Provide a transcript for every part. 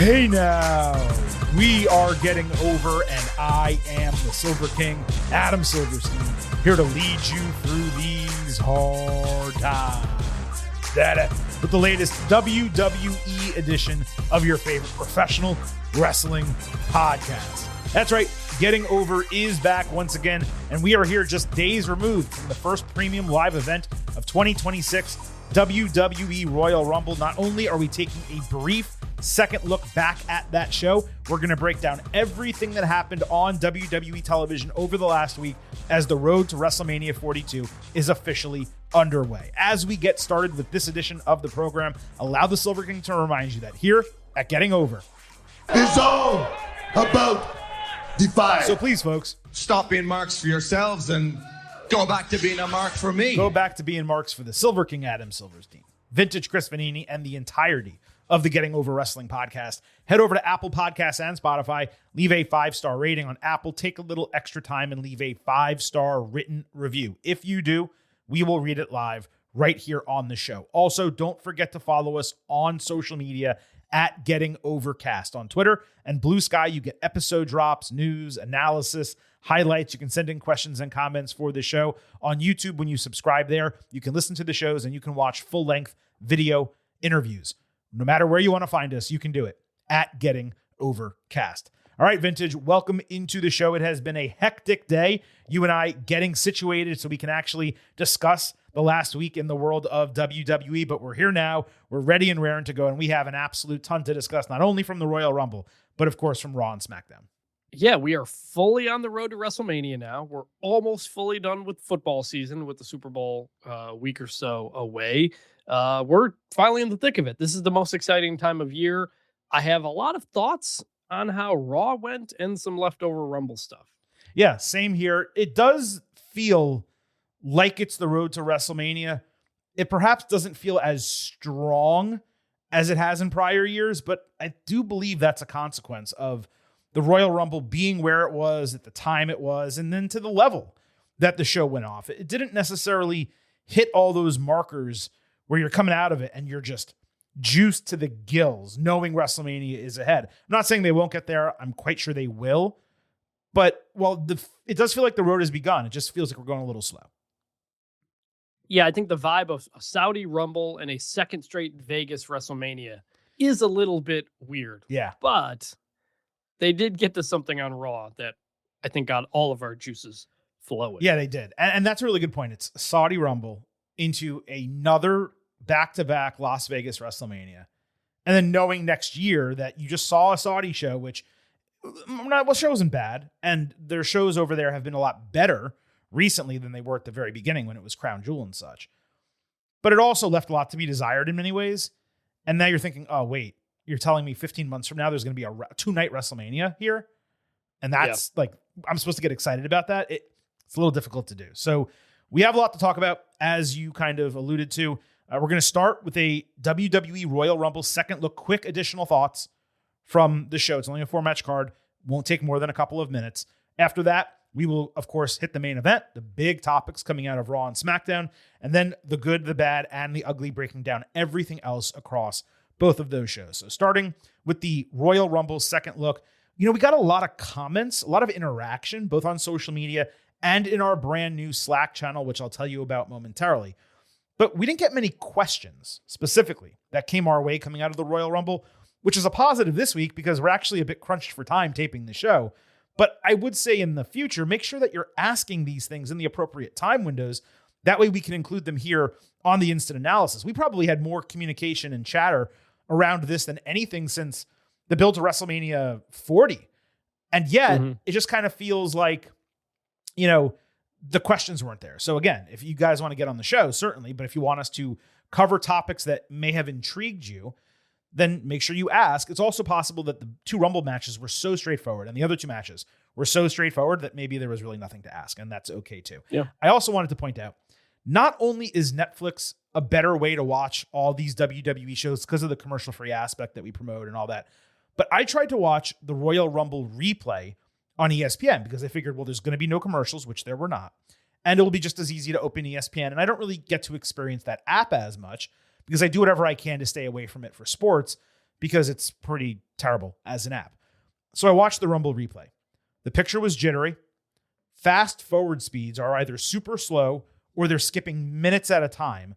Hey now, we are getting over, and I am the Silver King, Adam Silverstein, here to lead you through these hard times. With the latest WWE edition of your favorite professional wrestling podcast. That's right, Getting Over is back once again, and we are here just days removed from the first premium live event of 2026 WWE Royal Rumble. Not only are we taking a brief second look back at that show, we're going to break down everything that happened on WWE television over the last week as the road to WrestleMania 42 is officially underway. As we get started with this edition of the program, allow the Silver King to remind you that here at Getting Over, it's all about Defy. So please, folks, stop being marks for yourselves and go back to being a mark for me. Go back to being marks for the Silver King, Adam Silverstein, Vintage Chris Vanini, and the entirety of the Getting Over Wrestling podcast. Head over to Apple Podcasts and Spotify. Leave a 5-star rating on Apple. Take a little extra time and leave a 5-star written review. If you do, we will read it live right here on the show. Also, don't forget to follow us on social media at Getting Overcast on Twitter and Blue Sky. You get episode drops, news, analysis, highlights. You can send in questions and comments for the show. On YouTube, when you subscribe there, you can listen to the shows and you can watch full-length video interviews. No matter where you want to find us, you can do it at Getting Overcast. All right, Vintage, welcome into the show. It has been a hectic day. You and I getting situated so we can actually discuss the last week in the world of WWE, but we're here now. We're ready and raring to go, and we have an absolute ton to discuss, not only from the Royal Rumble, but of course from Raw and SmackDown. Yeah, we are fully on the road to WrestleMania now. We're almost fully done with football season with the Super Bowl week or so away. We're finally in the thick of it. This is the most exciting time of year. I have a lot of thoughts on how Raw went and some leftover Rumble stuff. Yeah, same here. It does feel like it's the road to WrestleMania. It perhaps doesn't feel as strong as it has in prior years, but I do believe that's a consequence of the Royal Rumble being where it was at the time it was, and then to the level that the show went off. It didn't necessarily hit all those markers where you're coming out of it and you're just juiced to the gills, knowing WrestleMania is ahead. I'm not saying they won't get there. I'm quite sure they will. But, well, it does feel like the road has begun. It just feels like we're going a little slow. Yeah, I think the vibe of a Saudi Rumble and a second straight Vegas WrestleMania is a little bit weird. Yeah. But they did get to something on Raw that I think got all of our juices flowing. Yeah, they did. And that's a really good point. It's Saudi Rumble into another back-to-back Las Vegas WrestleMania. And then knowing next year that you just saw a Saudi show, which show wasn't bad. And their shows over there have been a lot better recently than they were at the very beginning when it was Crown Jewel and such. But it also left a lot to be desired in many ways. And now you're thinking, oh, wait, you're telling me 15 months from now there's going to be a 2-night WrestleMania here? And that's like, I'm supposed to get excited about that? It's a little difficult to do. So we have a lot to talk about, as you kind of alluded to. We're going to start with a WWE Royal Rumble second look, quick additional thoughts from the show. It's only a 4-match card. Won't take more than a couple of minutes. After that, we will, of course, hit the main event, the big topics coming out of Raw and SmackDown, and then the good, the bad, and the ugly, breaking down everything else across both of those shows. So starting with the Royal Rumble second look, we got a lot of comments, a lot of interaction, both on social media and in our brand new Slack channel, which I'll tell you about momentarily. But we didn't get many questions specifically that came our way coming out of the Royal Rumble, which is a positive this week because we're actually a bit crunched for time taping the show. But I would say in the future, make sure that you're asking these things in the appropriate time windows. That way we can include them here on the instant analysis. We probably had more communication and chatter around this than anything since the build to WrestleMania 40. And yet it just kind of feels like, the questions weren't there. So again, if you guys want to get on the show, certainly, but if you want us to cover topics that may have intrigued you, then make sure you ask. It's also possible that the 2 Rumble matches were so straightforward and the other 2 matches were so straightforward that maybe there was really nothing to ask, and that's okay too. Yeah. I also wanted to point out, not only is Netflix a better way to watch all these WWE shows because of the commercial-free aspect that we promote and all that, but I tried to watch the Royal Rumble replay on ESPN because I figured, well, there's going to be no commercials, which there were not, and it'll be just as easy to open ESPN, and I don't really get to experience that app as much because I do whatever I can to stay away from it for sports because it's pretty terrible as an app. So I watched the Rumble replay. The picture was jittery. Fast forward speeds are either super slow or they're skipping minutes at a time.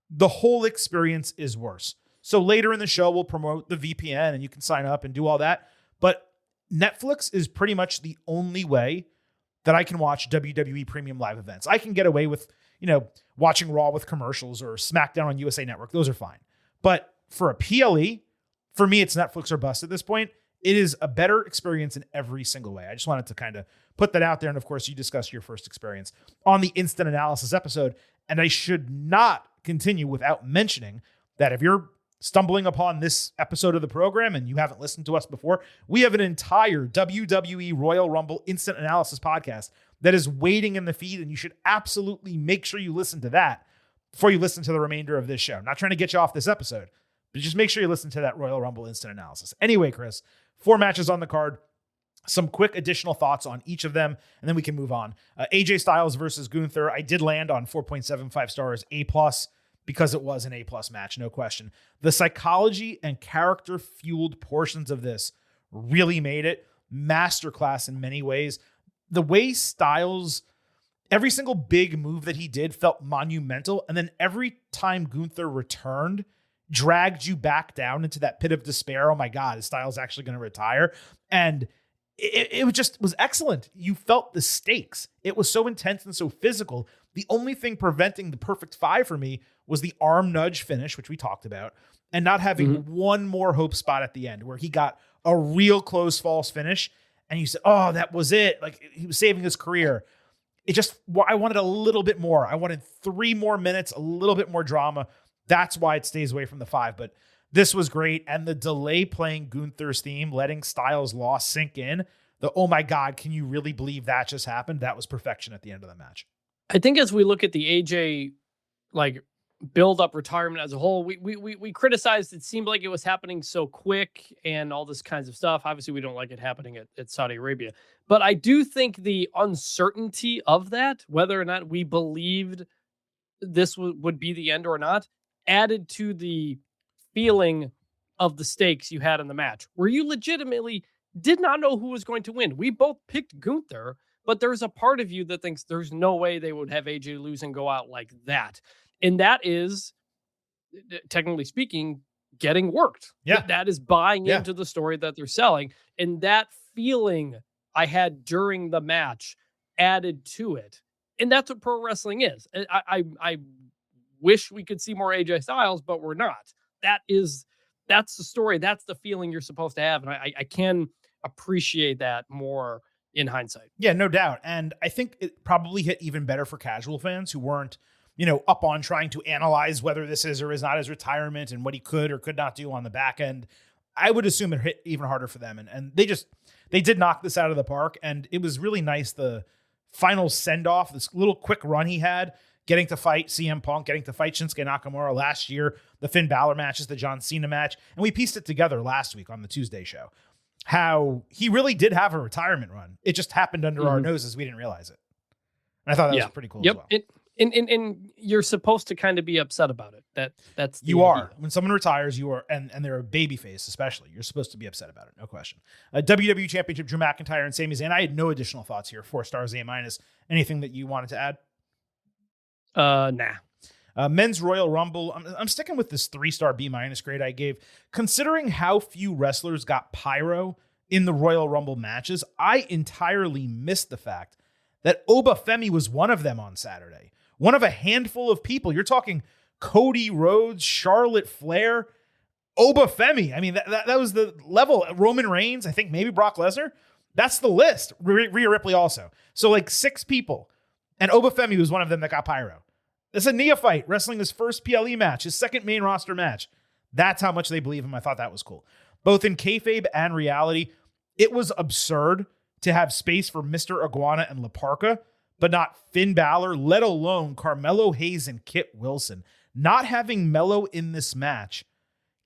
The whole experience is worse. So later in the show, we'll promote the VPN and you can sign up and do all that. But Netflix is pretty much the only way that I can watch WWE premium live events. I can get away with, watching Raw with commercials or SmackDown on USA Network. Those are fine. But for a PLE, for me, it's Netflix or bust at this point. It is a better experience in every single way. I just wanted to kind of put that out there. And of course, you discussed your first experience on the instant analysis episode. And I should not continue without mentioning that if you're stumbling upon this episode of the program and you haven't listened to us before, we have an entire WWE Royal Rumble instant analysis podcast that is waiting in the feed, and you should absolutely make sure you listen to that before you listen to the remainder of this show. I'm not trying to get you off this episode, but just make sure you listen to that Royal Rumble instant analysis. Anyway, Chris, 4 matches on the card. Some quick additional thoughts on each of them, and then we can move on. AJ Styles versus Gunther. I did land on 4.75 stars, A+, because it was an A+ match, no question. The psychology and character-fueled portions of this really made it masterclass in many ways. The way Styles, every single big move that he did felt monumental, and then every time Gunther returned, dragged you back down into that pit of despair. Oh my God, is Styles actually going to retire? And it just was excellent. You felt the stakes. It was so intense and so physical. The only thing preventing the perfect 5 for me was the arm nudge finish, which we talked about, and not having one more hope spot at the end where he got a real close false finish. And you said, oh, that was it. Like, he was saving his career. I wanted a little bit more. I wanted 3 more minutes, a little bit more drama. That's why it stays away from the 5. But this was great. And the delay playing Gunther's theme, letting Styles' loss sink in, oh my God, can you really believe that just happened? That was perfection at the end of the match. I think as we look at the AJ, build up retirement as a whole, we criticized it seemed like it was happening so quick and all this kinds of stuff. Obviously, we don't like it happening at Saudi Arabia. But I do think the uncertainty of that, whether or not we believed this would be the end or not, added to the feeling of the stakes you had in the match, where you legitimately did not know who was going to win. We both picked Gunther, but there's a part of you that thinks there's no way they would have AJ lose and go out like that. And that is, technically speaking, getting worked. Yeah. That is buying into the story that they're selling. And that feeling I had during the match added to it. And that's what pro wrestling is. I wish we could see more AJ Styles, but we're not. That's the story. That's the feeling you're supposed to have. And I can appreciate that more in hindsight. Yeah, no doubt. And I think it probably hit even better for casual fans who weren't, up on trying to analyze whether this is or is not his retirement and what he could or could not do on the back end. I would assume it hit even harder for them. And they did knock this out of the park. And it was really nice. The final send off, this little quick run he had, getting to fight CM Punk, getting to fight Shinsuke Nakamura last year, the Finn Balor matches, the John Cena match. And we pieced it together last week on the Tuesday show, how he really did have a retirement run. It just happened under our noses. We didn't realize it. And I thought that was pretty cool as well. And you're supposed to kind of be upset about it. That's you are. When someone retires, you are, and they're a babyface, especially, you're supposed to be upset about it. No question. WWE Championship, Drew McIntyre and Sami Zayn. I had no additional thoughts here. 4 stars, A-. Anything that you wanted to add? Nah. Men's Royal Rumble. I'm sticking with this 3-star B- grade I gave. Considering how few wrestlers got pyro in the Royal Rumble matches, I entirely missed the fact that Obafemi was one of them on Saturday. One of a handful of people. You're talking Cody Rhodes, Charlotte Flair, Obafemi. I mean, that was the level. Roman Reigns, I think maybe Brock Lesnar. That's the list. Rhea Ripley also. So 6 people. And Obafemi was one of them that got pyro. It's a neophyte wrestling his first PLE match, his second main roster match. That's how much they believe him. I thought that was cool. Both in kayfabe and reality, it was absurd to have space for Mr. Iguana and La Parka, but not Finn Balor, let alone Carmelo Hayes and Kit Wilson. Not having Melo in this match,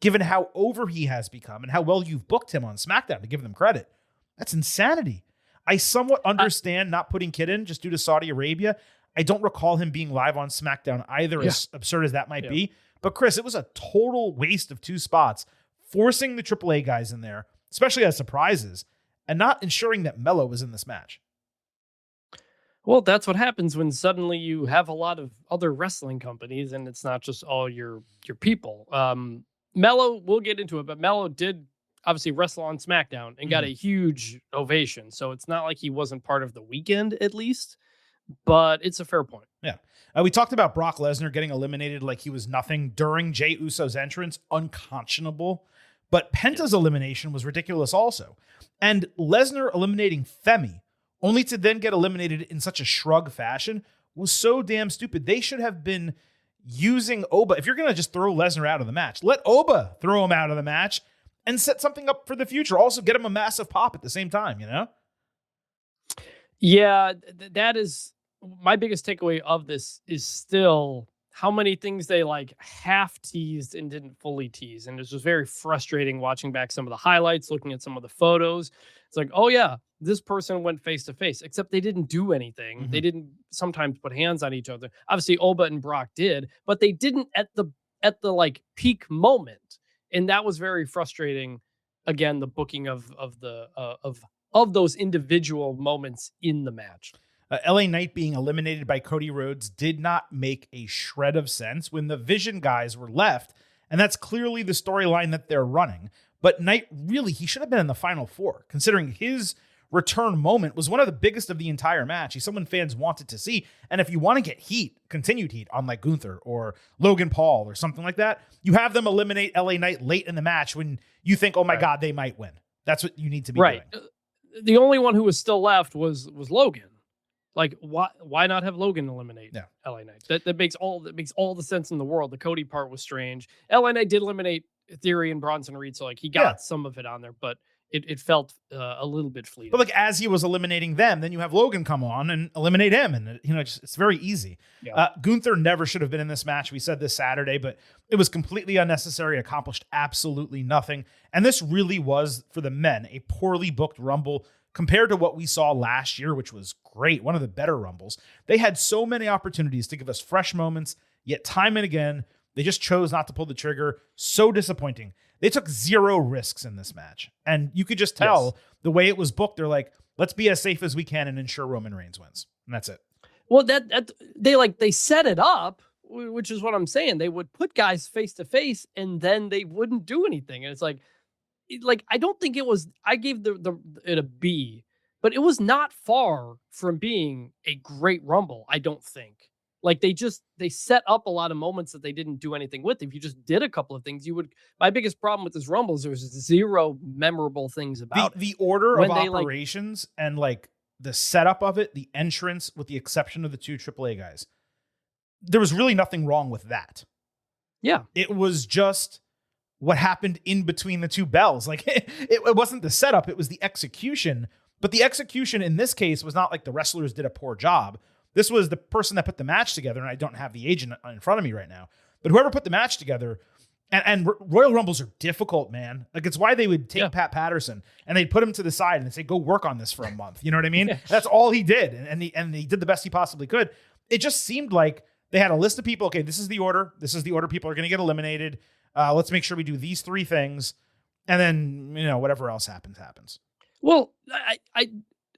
given how over he has become and how well you've booked him on SmackDown, to give them credit, that's insanity. I somewhat understand not putting Kit in just due to Saudi Arabia. I don't recall him being live on SmackDown either, as absurd as that might be. But Chris, it was a total waste of 2 spots forcing the AAA guys in there, especially as surprises, and not ensuring that Melo was in this match. Well, that's what happens when suddenly you have a lot of other wrestling companies and it's not just all your people. Melo, we'll get into it, but Melo did obviously wrestle on SmackDown and got a huge ovation. So it's not like he wasn't part of the weekend, at least, but it's a fair point. Yeah. We talked about Brock Lesnar getting eliminated like he was nothing during Jey Uso's entrance. Unconscionable. But Penta's elimination was ridiculous also. And Lesnar eliminating Femi, only to then get eliminated in such a shrug fashion, was so damn stupid. They should have been using Oba. If you're going to just throw Lesnar out of the match, let Oba throw him out of the match and set something up for the future. Also get him a massive pop at the same time, you know? Yeah, that is my biggest takeaway of this is still how many things they like half teased and didn't fully tease. And it was very frustrating watching back some of the highlights, looking at some of the photos. It's like, oh yeah, this person went face to face, except they didn't do anything. Mm-hmm. They didn't sometimes put hands on each other. Obviously Oba and Brock did, but they didn't at the like peak moment. And that was very frustrating. Again, the booking of those individual moments in the match. LA Knight being eliminated by Cody Rhodes did not make a shred of sense when the Vision guys were left, and that's clearly the storyline that they're running. But Knight, really, he should have been in the Final Four, considering his return moment was one of the biggest of the entire match. He's someone fans wanted to see, and if you want to get heat, continued heat on like Gunther or Logan Paul or something like that, you have them eliminate LA Knight late in the match when you think, oh my God, they might win. That's what you need to be doing. The only one who was still left was Logan. Like, why not have Logan eliminate LA Knight? That makes all the sense in the world. The Cody part was strange. LA Knight did eliminate Theory and Bronson Reed, so like he got some of it on there, but it felt a little bit fleeting. But like as he was eliminating them, then you have Logan come on and eliminate him, and it's very easy. Yeah. Gunther never should have been in this match. We said this Saturday, but it was completely unnecessary. Accomplished absolutely nothing, and this really was for the men a poorly booked Rumble. Compared to what we saw last year, which was great, one of the better Rumbles. They had so many opportunities to give us fresh moments, yet time and again, they just chose not to pull the trigger. So disappointing. They took zero risks in this match. And you could just tell the way it was booked, they're like, let's be as safe as we can and ensure Roman Reigns wins. And that's it. Well, they set it up, which is what I'm saying. They would put guys face to face and then they wouldn't do anything. And it's like I don't think it was. I gave it a B, but it was not far from being a great Rumble. I don't think. Like they set up a lot of moments that they didn't do anything with. If you just did a couple of things, you would. My biggest problem with this Rumble is there was zero memorable things about the order of operations and like the setup of it, the entrance, with the exception of the two AAA guys. There was really nothing wrong with that. Yeah, it was just what happened in between the two bells. Like it wasn't the setup, it was the execution. But the execution in this case was not like the wrestlers did a poor job. This was the person that put the match together, and I don't have the agent in front of me right now, but whoever put the match together, and Royal Rumbles are difficult, man. Like it's why they would take Pat Patterson and they'd put him to the side and say, go work on this for a month. You know what I mean? That's all he did. And he did the best he possibly could. It just seemed like they had a list of people. Okay, this is the order. This is the order people are going to get eliminated. Let's make sure we do these three things, and then whatever else happens. Well,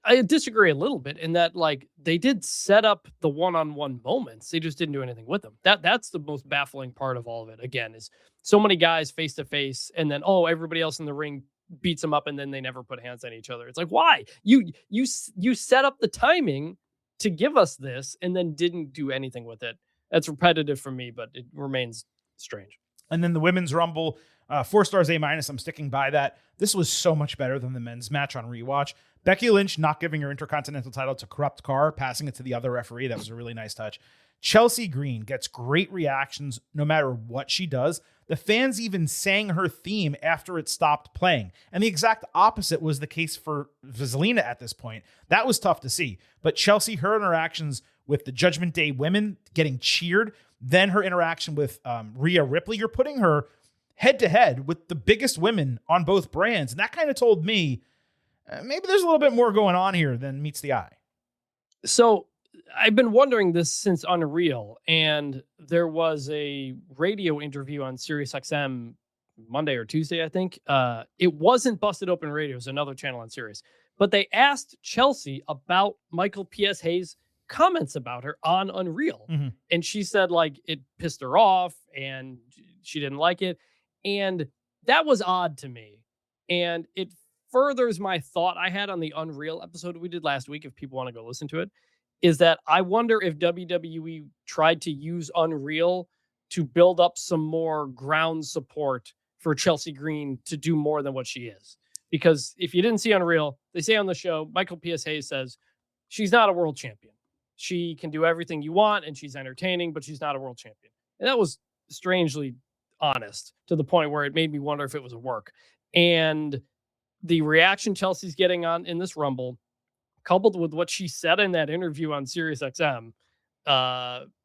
I disagree a little bit in that like they did set up the one-on-one moments. They just didn't do anything with them. That's the most baffling part of all of it. Again, is so many guys face to face, and then everybody else in the ring beats them up, and then they never put hands on each other. It's like, why you set up the timing to give us this, and then didn't do anything with it. That's repetitive for me, but it remains strange. And then the women's Rumble, 4 stars, A-. I'm sticking by that. This was so much better than the men's match on rewatch. Becky Lynch not giving her Intercontinental title to Corrupt Carr, passing it to the other referee. That was a really nice touch. Chelsea Green gets great reactions no matter what she does. The fans even sang her theme after it stopped playing. And the exact opposite was the case for Vaselina at this point. That was tough to see. But Chelsea, her interactions with the Judgment Day women getting cheered, then her interaction with Rhea Ripley, you're putting her head to head with the biggest women on both brands. And that kind of told me maybe there's a little bit more going on here than meets the eye. So I've been wondering this since Unreal, and there was a radio interview on SiriusXM Monday or Tuesday, I think. It wasn't Busted Open Radio. It was another channel on Sirius. But they asked Chelsea about Michael P.S. Hayes' comments about her on Unreal. Mm-hmm. And she said, like, it pissed her off and she didn't like it. And that was odd to me. And it furthers my thought I had on the Unreal episode we did last week, if people want to go listen to it, is that I wonder if WWE tried to use Unreal to build up some more ground support for Chelsea Green to do more than what she is. Because if you didn't see Unreal, they say on the show, Michael P.S. Hayes says, she's not a world champion. She can do everything you want and she's entertaining, but she's not a world champion. And that was strangely honest to the point where it made me wonder if it was a work. And the reaction Chelsea's getting on in this Rumble, coupled with what she said in that interview on SiriusXM,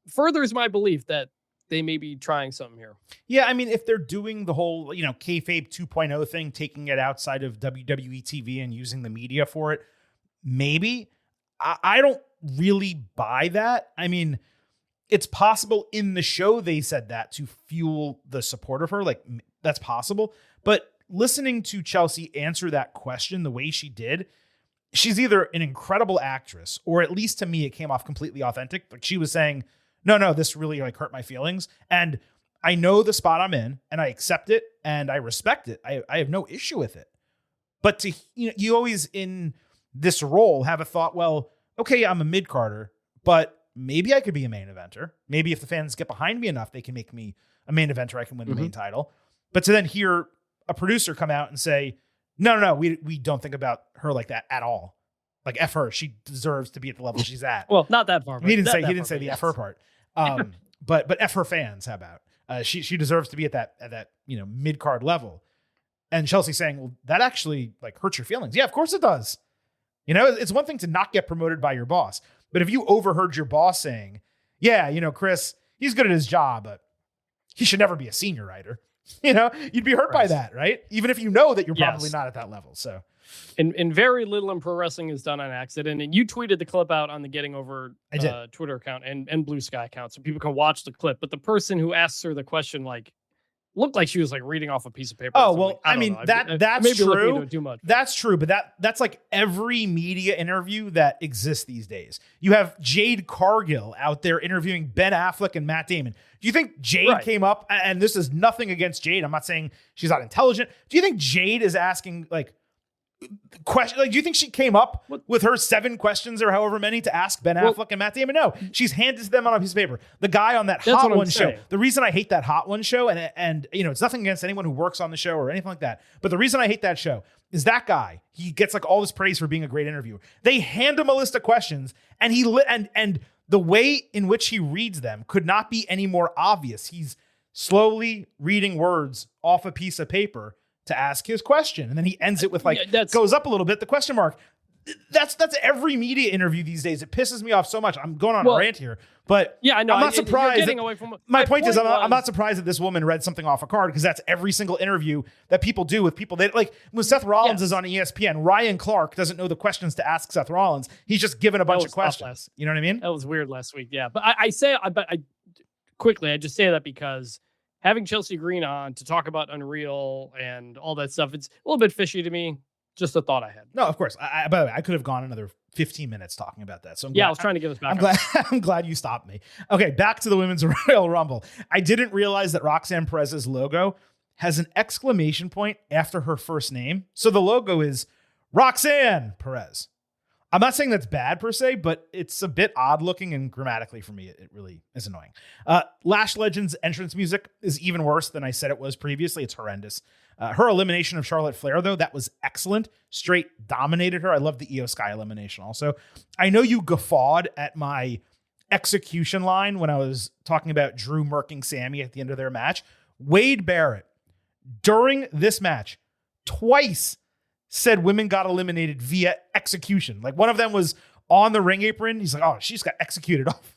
furthers my belief that they may be trying something here. Yeah, I mean, if they're doing the whole, kayfabe 2.0 thing, taking it outside of WWE TV and using the media for it, maybe. I don't really buy that. I mean, it's possible in the show they said that to fuel the support of her. Like, that's possible. But listening to Chelsea answer that question the way she did, she's either an incredible actress, or at least to me, it came off completely authentic. Like, she was saying, no, this really hurt my feelings. And I know the spot I'm in and I accept it and I respect it. I have no issue with it. But you always in this role have a thought, well, okay, I'm a mid-carder, but maybe I could be a main eventer. Maybe if the fans get behind me enough, they can make me a main eventer. I can win the main title. But to then hear a producer come out and say, no, we don't think about her like that at all. Like, F her. She deserves to be at the level she's at. Well, not that far. He didn't say the F her part. But F her fans, how about? She deserves to be at that mid-card level. And Chelsea saying, well, that actually hurts your feelings. Yeah, of course it does. It's one thing to not get promoted by your boss, but if you overheard your boss saying, yeah, Chris, he's good at his job, but he should never be a senior writer, you'd be hurt by that, right? Even if you know that you're probably not at that level. So, and very little in pro wrestling is done on accident. And you tweeted the clip out on the Getting Over Twitter account and Blue Sky account, so people can watch the clip. But the person who asks her the question, looked like she was reading off a piece of paper. Oh, well, I mean, that's true. Too much. That's true. But that's like every media interview that exists these days. You have Jade Cargill out there interviewing Ben Affleck and Matt Damon. Do you think Jade came up, and this is nothing against Jade, I'm not saying she's not intelligent. Do you think Jade is asking question? Do you think she came up with her 7 questions or however many to ask Ben Affleck and Matt Damon? No, she's handed them on a piece of paper. The guy on that Hot One show, the reason I hate that Hot One show, and it's nothing against anyone who works on the show or anything like that, but the reason I hate that show is that guy, he gets all this praise for being a great interviewer. They hand him a list of questions and and the way in which he reads them could not be any more obvious. He's slowly reading words off a piece of paper to ask his question. And then he ends it with goes up a little bit, the question mark. That's every media interview these days. It pisses me off so much. I'm going on a rant here, but yeah, I know. I'm not surprised. My point is, I'm was not surprised that this woman read something off a card, because that's every single interview that people do with people. When Seth Rollins is on ESPN, Ryan Clark doesn't know the questions to ask Seth Rollins. He's just given a bunch of questions. You know what I mean? That was weird last week. Yeah. But I just say that because having Chelsea Green on to talk about Unreal and all that stuff, it's a little bit fishy to me. Just a thought I had. No, of course. By the way, I could have gone another 15 minutes talking about that. So I was trying to get us back. I'm glad you stopped me. Okay, back to the Women's Royal Rumble. I didn't realize that Roxanne Perez's logo has an exclamation point after her first name. So the logo is Roxanne Perez. I'm not saying that's bad per se, but it's a bit odd looking, and grammatically for me, it really is annoying. Lash Legend's entrance music is even worse than I said it was previously. It's horrendous. Her elimination of Charlotte Flair, though, that was excellent. Straight dominated her. I love the Io Sky elimination also. I know you guffawed at my execution line when I was talking about Drew murking Sammy at the end of their match. Wade Barrett, during this match, twice said women got eliminated via execution. One of them was on the ring apron. He's like, oh, she's got executed off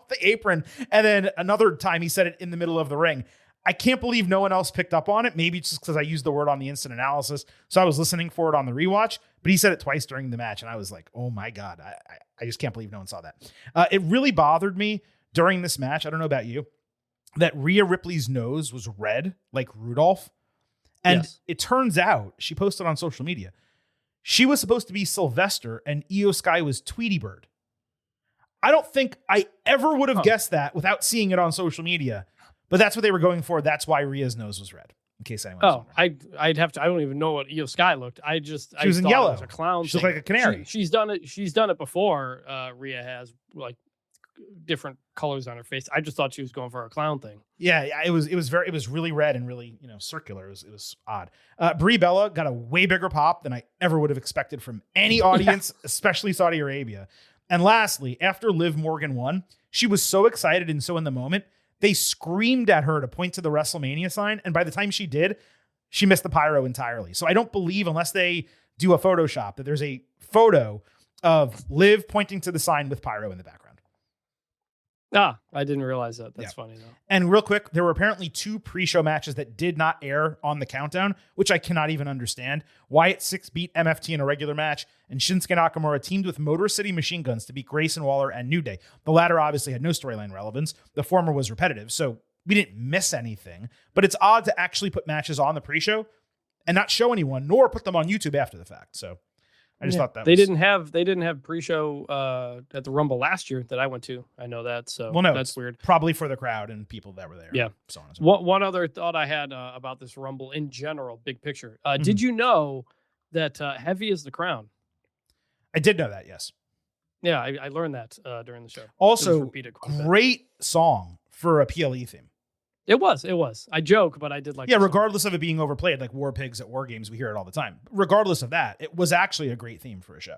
the apron. And then another time he said it in the middle of the ring. I can't believe no one else picked up on it. Maybe it's just because I used the word on the instant analysis. So I was listening for it on the rewatch, but he said it twice during the match. And I was like, oh my God, I just can't believe no one saw that. It really bothered me during this match. I don't know about you, that Rhea Ripley's nose was red like Rudolph. And Yes. it turns out, she posted on social media, she was supposed to be Sylvester and Io Sky was Tweety Bird. I don't think I ever would have guessed that without seeing it on social media, but that's what they were going for. That's why Rhea's nose was red. In case anyone was wondering. I'd have to. I don't even know what Io Sky looked. She was in yellow. It was a clown. She looked thing. like a canary. She's done it. She's done it before. Rhea has like different colors on her face. I just thought she was going for a clown thing. Yeah, it was really red and really, circular. It was odd. Brie Bella got a way bigger pop than I ever would have expected from any audience, especially Saudi Arabia. And lastly, after Liv Morgan won, she was so excited and so in the moment, they screamed at her to point to the WrestleMania sign. And by the time she did, she missed the pyro entirely. So I don't believe, unless they do a Photoshop, that there's a photo of Liv pointing to the sign with pyro in the background. I didn't realize that. That's funny though. And real quick, there were apparently 2 pre-show matches that did not air on the countdown, which I cannot even understand. Wyatt Six beat MFT in a regular match, and Shinsuke Nakamura teamed with Motor City Machine Guns to beat Grayson Waller and New Day. The latter obviously had no storyline relevance. The former was repetitive, so we didn't miss anything. But it's odd to actually put matches on the pre-show and not show anyone, nor put them on YouTube after the fact. So I just thought that they didn't have pre-show at the Rumble last year that I went to. I know that. So that's weird. Probably for the crowd and people that were there. Yeah. So on and so forth. One other thought I had about this Rumble in general, big picture. Did you know that Heavy is the crown? I did know that. Yes. Yeah, I learned that during the show. Also, great song for a PLE theme. It was. I joke, but I did like. Yeah, regardless of it being overplayed, like War Pigs at War Games, we hear it all the time. Regardless of that, it was actually a great theme for a show.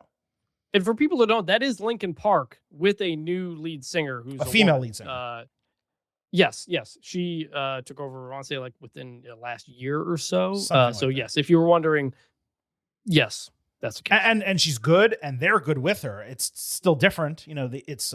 And for people who don't, that is Linkin Park with a new lead singer who's a female woman. Lead singer. Yes. She took over, I want to say, like within the last year or so. So yes, if you were wondering, yes, that's the case. And she's good, and they're good with her. It's still different, it's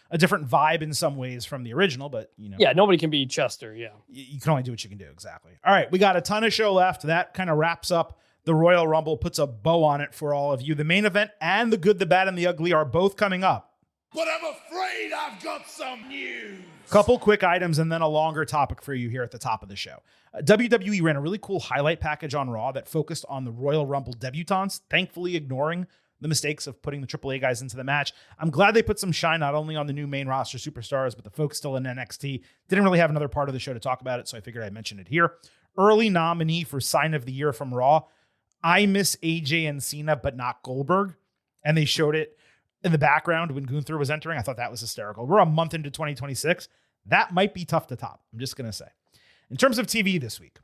a different vibe in some ways from the original, but yeah, nobody can be Chester. Yeah, you can only do what you can do. Exactly. All right, we got a ton of show left. That kind of wraps up the Royal Rumble, puts a bow on it for all of you. The main event and the good, the bad, and the ugly are both coming up. But I'm afraid I've got some news. Couple quick items and then a longer topic for you here at the top of the show. WWE ran a really cool highlight package on Raw that focused on the Royal Rumble debutantes, thankfully ignoring the mistakes of putting the AAA guys into the match. I'm glad they put some shine not only on the new main roster superstars, but the folks still in NXT. Didn't really have another part of the show to talk about it, so I figured I'd mention it here. Early nominee for Sign of the Year from Raw. I miss AJ and Cena, but not Goldberg. And they showed it in the background when Gunther was entering. I thought that was hysterical. We're a month into 2026. That might be tough to top. I'm just going to say. In terms of TV this week,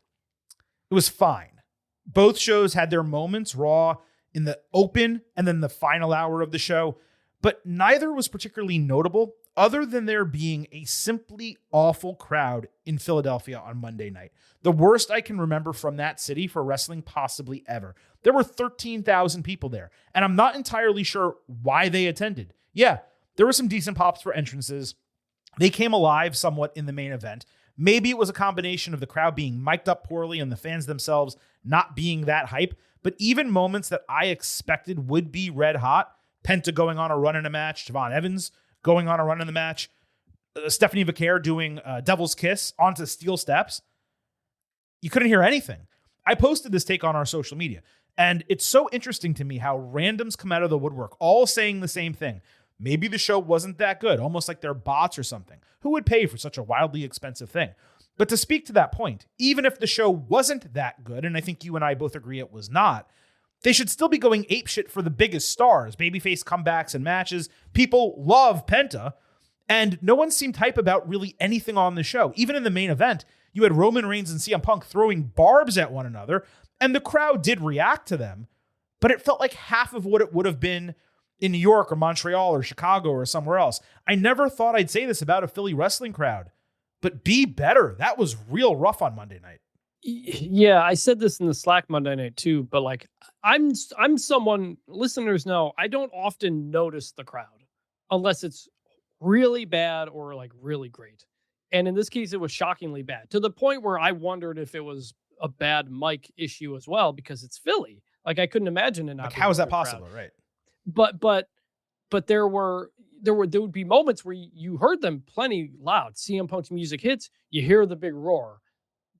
it was fine. Both shows had their moments, Raw in the open and then the final hour of the show, but neither was particularly notable other than there being a simply awful crowd in Philadelphia on Monday night. The worst I can remember from that city for wrestling possibly ever. There were 13,000 people there, and I'm not entirely sure why they attended. Yeah, there were some decent pops for entrances. They came alive somewhat in the main event. Maybe it was a combination of the crowd being mic'd up poorly and the fans themselves not being that hype, but even moments that I expected would be red hot, Penta going on a run in a match, Javon Evans going on a run in the match, Stephanie Vaquer doing Devil's Kiss onto steel steps. You couldn't hear anything. I posted this take on our social media, and it's so interesting to me how randoms come out of the woodwork, all saying the same thing. Maybe the show wasn't that good, almost like they're bots or something. Who would pay for such a wildly expensive thing? But to speak to that point, even if the show wasn't that good, and I think you and I both agree it was not, they should still be going apeshit for the biggest stars, babyface comebacks and matches. People love Penta, and no one seemed hype about really anything on the show. Even in the main event, you had Roman Reigns and CM Punk throwing barbs at one another, and the crowd did react to them, but it felt like half of what it would have been in New York or Montreal or Chicago or somewhere else. I never thought I'd say this about a Philly wrestling crowd, but be better. That was real rough on Monday night. Yeah, I said this in the Slack Monday night too, but like I'm someone, listeners know, I don't often notice the crowd unless it's really bad or like really great. And in this case, it was shockingly bad to the point where I wondered if it was a bad mic issue as well, because it's Philly. Like I couldn't imagine it not. Like, how is that possible? Crowd. Right. But there would be moments where you heard them plenty loud. CM Punk's music hits, you hear the big roar.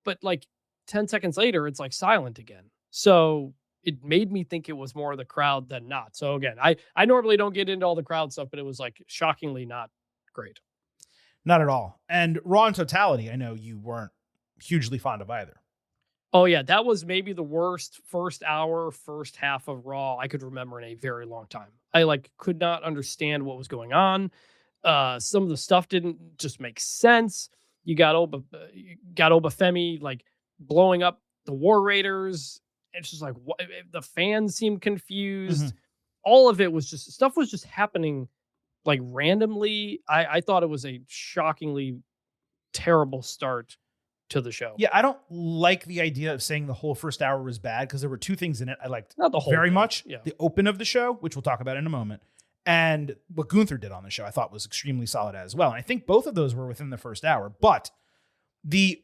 But like 10 seconds later, it's like silent again. So it made me think it was more of the crowd than not. So again, I normally don't get into all the crowd stuff, but it was like shockingly not great. Not at all. And Raw in totality, I know you weren't hugely fond of either. Oh yeah, that was maybe the worst first half of Raw I could remember in a very long time. I could not understand what was going on. Some of the stuff didn't just make sense. You got Obafemi blowing up the War Raiders. It's just like what, the fans seemed confused. Mm-hmm. All of it was just happening randomly. I thought it was a shockingly terrible start to the show. Yeah, I don't like the idea of saying the whole first hour was bad because there were two things in it I liked Not the whole very thing. much. Yeah. The open of the show, which we'll talk about in a moment, and what Gunther did on the show I thought was extremely solid as well. And I think both of those were within the first hour, but the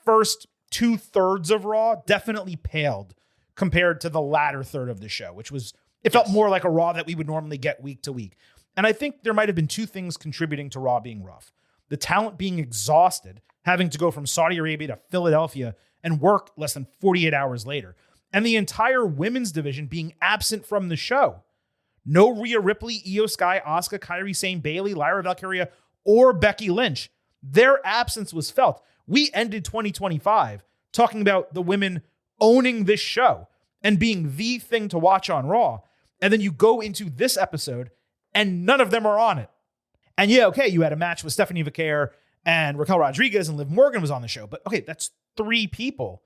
first 2/3 of Raw definitely paled compared to the latter third of the show, which was, it felt more like a Raw that we would normally get week to week. And I think there might have been two things contributing to Raw being rough. The talent being exhausted, having to go from Saudi Arabia to Philadelphia and work less than 48 hours later. And the entire women's division being absent from the show. No Rhea Ripley, Io Sky, Asuka, Kairi Sane, Bayley, Lyra Valkyria, or Becky Lynch. Their absence was felt. We ended 2025 talking about the women owning this show and being the thing to watch on Raw. And then you go into this episode and none of them are on it. And yeah, okay, you had a match with Stephanie Vaquer and Raquel Rodriguez and Liv Morgan was on the show. But okay, that's 3 people.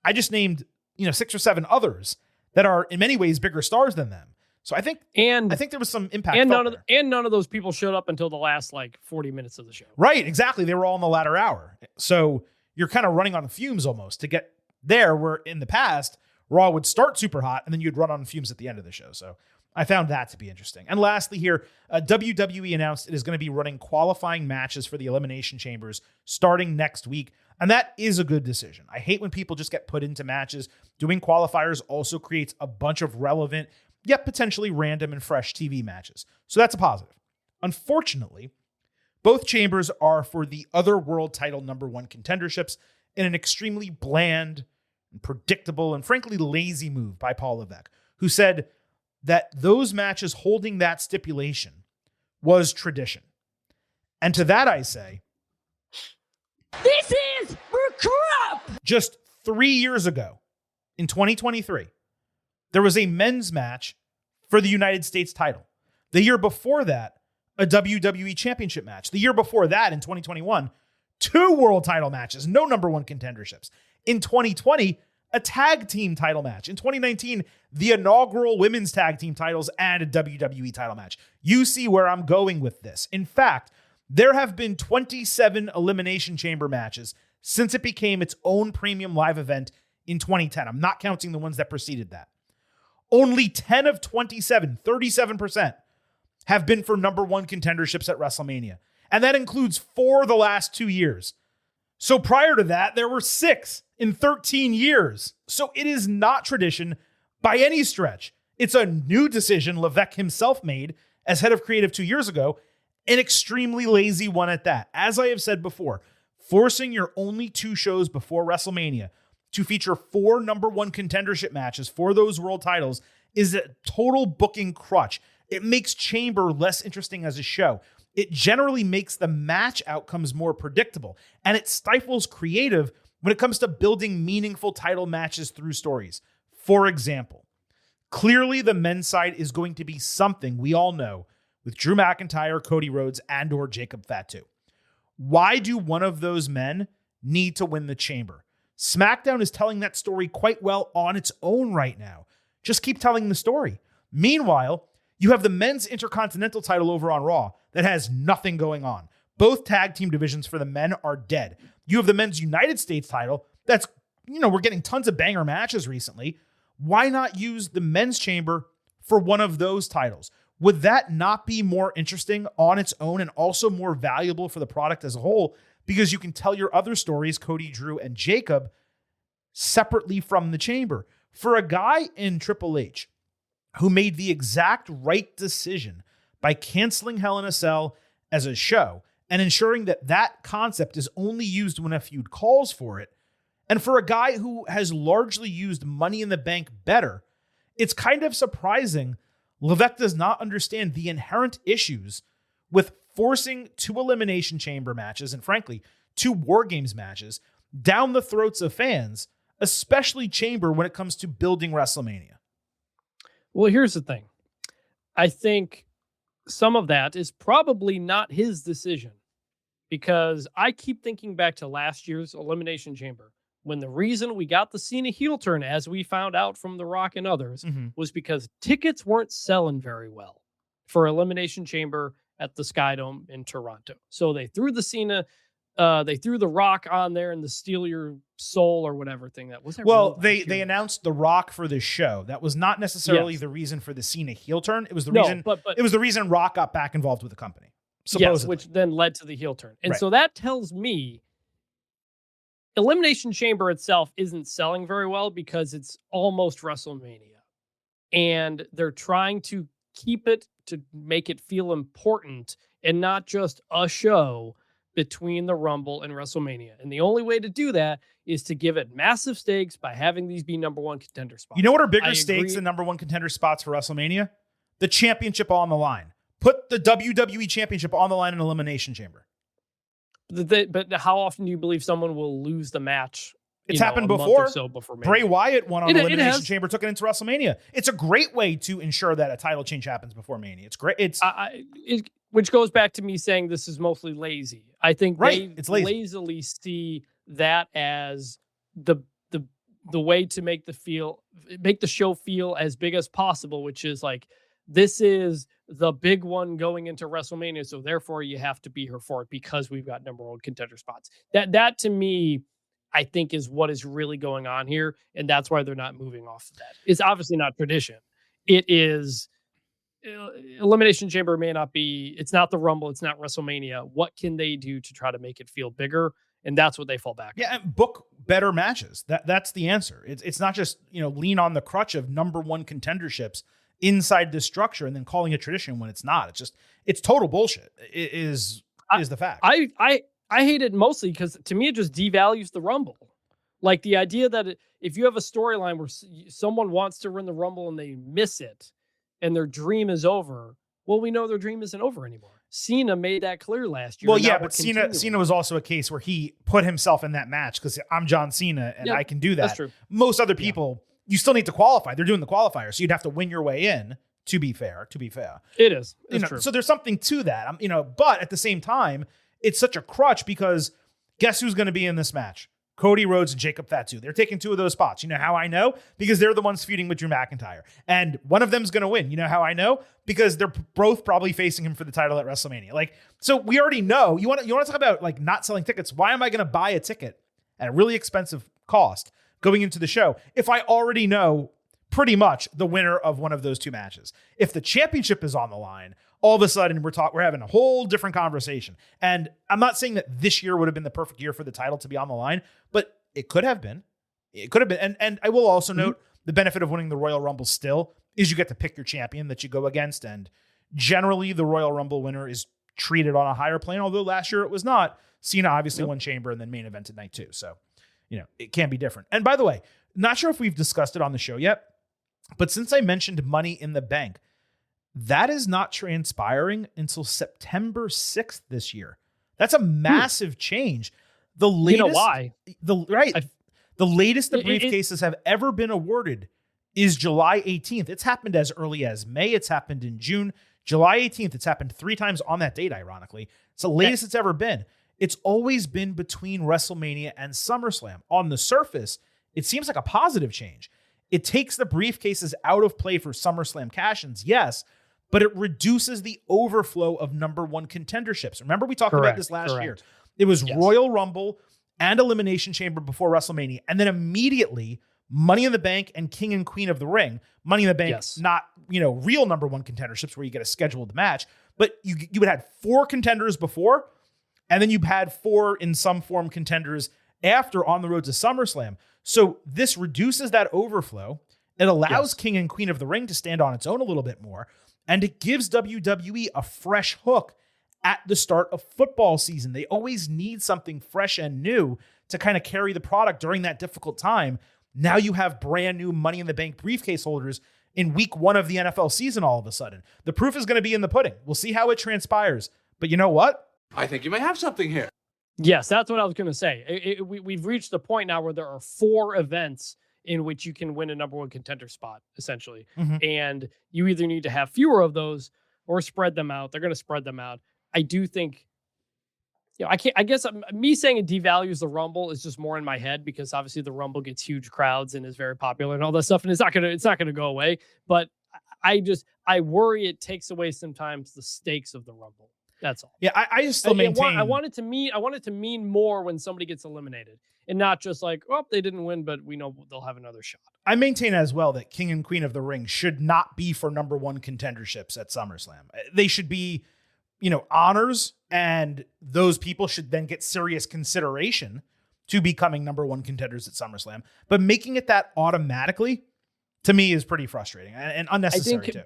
I just named, 6 or 7 others that are in many ways bigger stars than them. So I think there was some impact. And none of those people showed up until the last 40 minutes of the show. Right, exactly. They were all in the latter hour. So you're kind of running on fumes almost to get there, where in the past, Raw would start super hot and then you'd run on fumes at the end of the show. So I found that to be interesting. And lastly here, WWE announced it is going to be running qualifying matches for the Elimination Chambers starting next week. And that is a good decision. I hate when people just get put into matches. Doing qualifiers also creates a bunch of relevant, yet potentially random and fresh TV matches. So that's a positive. Unfortunately, both chambers are for the other world title #1 contenderships in an extremely bland and predictable and frankly lazy move by Paul Levesque, who said that those matches holding that stipulation was tradition. And to that I say, this is for crap! Just 3 years ago, in 2023, there was a men's match for the United States title. The year before that, a WWE championship match. The year before that, in 2021, 2 world title matches, no #1 contenderships. In 2020, a tag team title match. In 2019, the inaugural women's tag team titles and a WWE title match. You see where I'm going with this. In fact, there have been 27 Elimination Chamber matches since it became its own premium live event in 2010. I'm not counting the ones that preceded that. Only 10 of 27, 37%, have been for #1 contenderships at WrestleMania. And that includes 4 the last 2 years. So prior to that, there were 6 in 13 years. So it is not tradition by any stretch. It's a new decision Levesque himself made as head of creative 2 years ago, an extremely lazy one at that. As I have said before, forcing your only 2 shows before WrestleMania to feature 4 #1 contendership matches for those world titles is a total booking crutch. It makes Chamber less interesting as a show. It generally makes the match outcomes more predictable, and it stifles creative when it comes to building meaningful title matches through stories. For example, clearly the men's side is going to be something we all know with Drew McIntyre, Cody Rhodes, and or Jacob Fatu. Why do one of those men need to win the Chamber? SmackDown is telling that story quite well on its own right now. Just keep telling the story. Meanwhile, you have the men's Intercontinental title over on Raw that has nothing going on. Both tag team divisions for the men are dead. You have the men's United States title that's, we're getting tons of banger matches recently. Why not use the men's chamber for one of those titles? Would that not be more interesting on its own and also more valuable for the product as a whole? Because you can tell your other stories, Cody, Drew, and Jacob, separately from the chamber. For a guy in Triple H who made the exact right decision by canceling Hell in a Cell as a show and ensuring that that concept is only used when a feud calls for it, And for a guy who has largely used Money in the Bank better, it's kind of surprising Levesque does not understand the inherent issues with forcing 2 Elimination Chamber matches and, frankly, 2 War Games matches down the throats of fans, especially Chamber when it comes to building WrestleMania. Well, here's the thing. I think some of that is probably not his decision, because I keep thinking back to last year's Elimination Chamber, when the reason we got the Cena heel turn, as we found out from The Rock and others, was because tickets weren't selling very well for Elimination Chamber at the Skydome in Toronto. So they threw the Cena, they threw The Rock on there and the Steal Your Soul or whatever thing that was. Well, they announced The Rock for this show. That was not necessarily the reason for the Cena heel turn. It was the reason. But it was the reason Rock got back involved with the company. Supposedly. Yes, which then led to the heel turn. And so that tells me Elimination Chamber itself isn't selling very well because it's almost WrestleMania. And they're trying to keep it to make it feel important and not just a show between the Rumble and WrestleMania. And the only way to do that is to give it massive stakes by having these be number 1 contender spots. You know what are bigger stakes than number 1 contender spots for WrestleMania? The championship on the line. Put the WWE championship on the line in Elimination Chamber. But how often do you believe someone will lose the match? It's happened before. Before Bray Wyatt won on Elimination Chamber, took it into WrestleMania. It's a great way to ensure that a title change happens before Mania. It's great. Which goes back to me saying this is mostly lazy. I think it's lazily see that as the way to make the show feel as big as possible, which is like, this is the big one going into WrestleMania, so therefore you have to be here for it because we've got number 1 contender spots. That to me, I think, is what is really going on here, and that's why they're not moving off of that. It's obviously not tradition. It is Elimination Chamber may not be. It's not the Rumble. It's not WrestleMania. What can they do to try to make it feel bigger? And that's what they fall back on. And book better matches. That's the answer. It's not just lean on the crutch of number 1 contenderships inside this structure and then calling it tradition when it's not. It's total bullshit. Is the fact. I hate it mostly because to me it just devalues the Rumble. Like the idea that if you have a storyline where someone wants to win the Rumble and they miss it and their dream is over, well, we know their dream isn't over anymore. Cena made that clear last year. Well, yeah, but Cena was also a case where he put himself in that match because I'm John Cena and I can do that. That's true. Most other people, you still need to qualify. They're doing the qualifier, so you'd have to win your way in. To be fair, it is. It's true. So there's something to that. But at the same time, it's such a crutch because guess who's going to be in this match? Cody Rhodes and Jacob Fatu. They're taking 2 of those spots. You know how I know? Because they're the ones feuding with Drew McIntyre. And one of them's going to win. You know how I know? Because they're both probably facing him for the title at WrestleMania. So we already know. You want to talk about not selling tickets? Why am I going to buy a ticket at a really expensive cost going into the show if I already know pretty much the winner of one of those 2 matches? If the championship is on the line, all of a sudden we're having a whole different conversation. And I'm not saying that this year would have been the perfect year for the title to be on the line, but it could have been. It could have been. And I will also note the benefit of winning the Royal Rumble still is you get to pick your champion that you go against. And generally the Royal Rumble winner is treated on a higher plane, although last year it was not. Cena obviously won Chamber and then main evented night 2. So, it can be different. And by the way, not sure if we've discussed it on the show yet, but since I mentioned Money in the Bank, that is not transpiring until September 6th this year. That's a massive change. The latest, you know why? The latest the briefcases have ever been awarded is July 18th. It's happened as early as May. It's happened in June. July 18th. It's happened 3 times on that date, ironically. It's the latest it's ever been. It's always been between WrestleMania and SummerSlam. On the surface, it seems like a positive change. It takes the briefcases out of play for SummerSlam cash-ins, yes, but it reduces the overflow of number 1 contenderships. Remember we talked about this last year. It was Royal Rumble and Elimination Chamber before WrestleMania, and then immediately Money in the Bank and King and Queen of the Ring. Money in the Bank, not real number 1 contenderships where you get a scheduled match, but you would have 4 contenders before, and then you had 4 in some form contenders after on the road to SummerSlam. So this reduces that overflow. It allows King and Queen of the Ring to stand on its own a little bit more. And it gives WWE a fresh hook at the start of football season. They always need something fresh and new to kind of carry the product during that difficult time. Now you have brand new Money in the Bank briefcase holders in week 1 of the NFL season all of a sudden. The proof is going to be in the pudding. We'll see how it transpires. But you know what? I think you may have something here. Yes, that's what I was going to say. We've reached the point now where there are 4 events in which you can win a number 1 contender spot, essentially. And you either need to have fewer of those or spread them out. They're going to spread them out. I do think, I guess me saying it devalues the Rumble is just more in my head because obviously the Rumble gets huge crowds and is very popular and all that stuff. And it's not going to go away. But I worry it takes away sometimes the stakes of the Rumble. That's all. Yeah, I just still maintain. I want it to mean more when somebody gets eliminated and not just like, oh, they didn't win, but we know they'll have another shot. I maintain as well that King and Queen of the Ring should not be for number 1 contenderships at SummerSlam. They should be, honors, and those people should then get serious consideration to becoming number 1 contenders at SummerSlam. But making it that automatically, to me, is pretty frustrating and unnecessary too.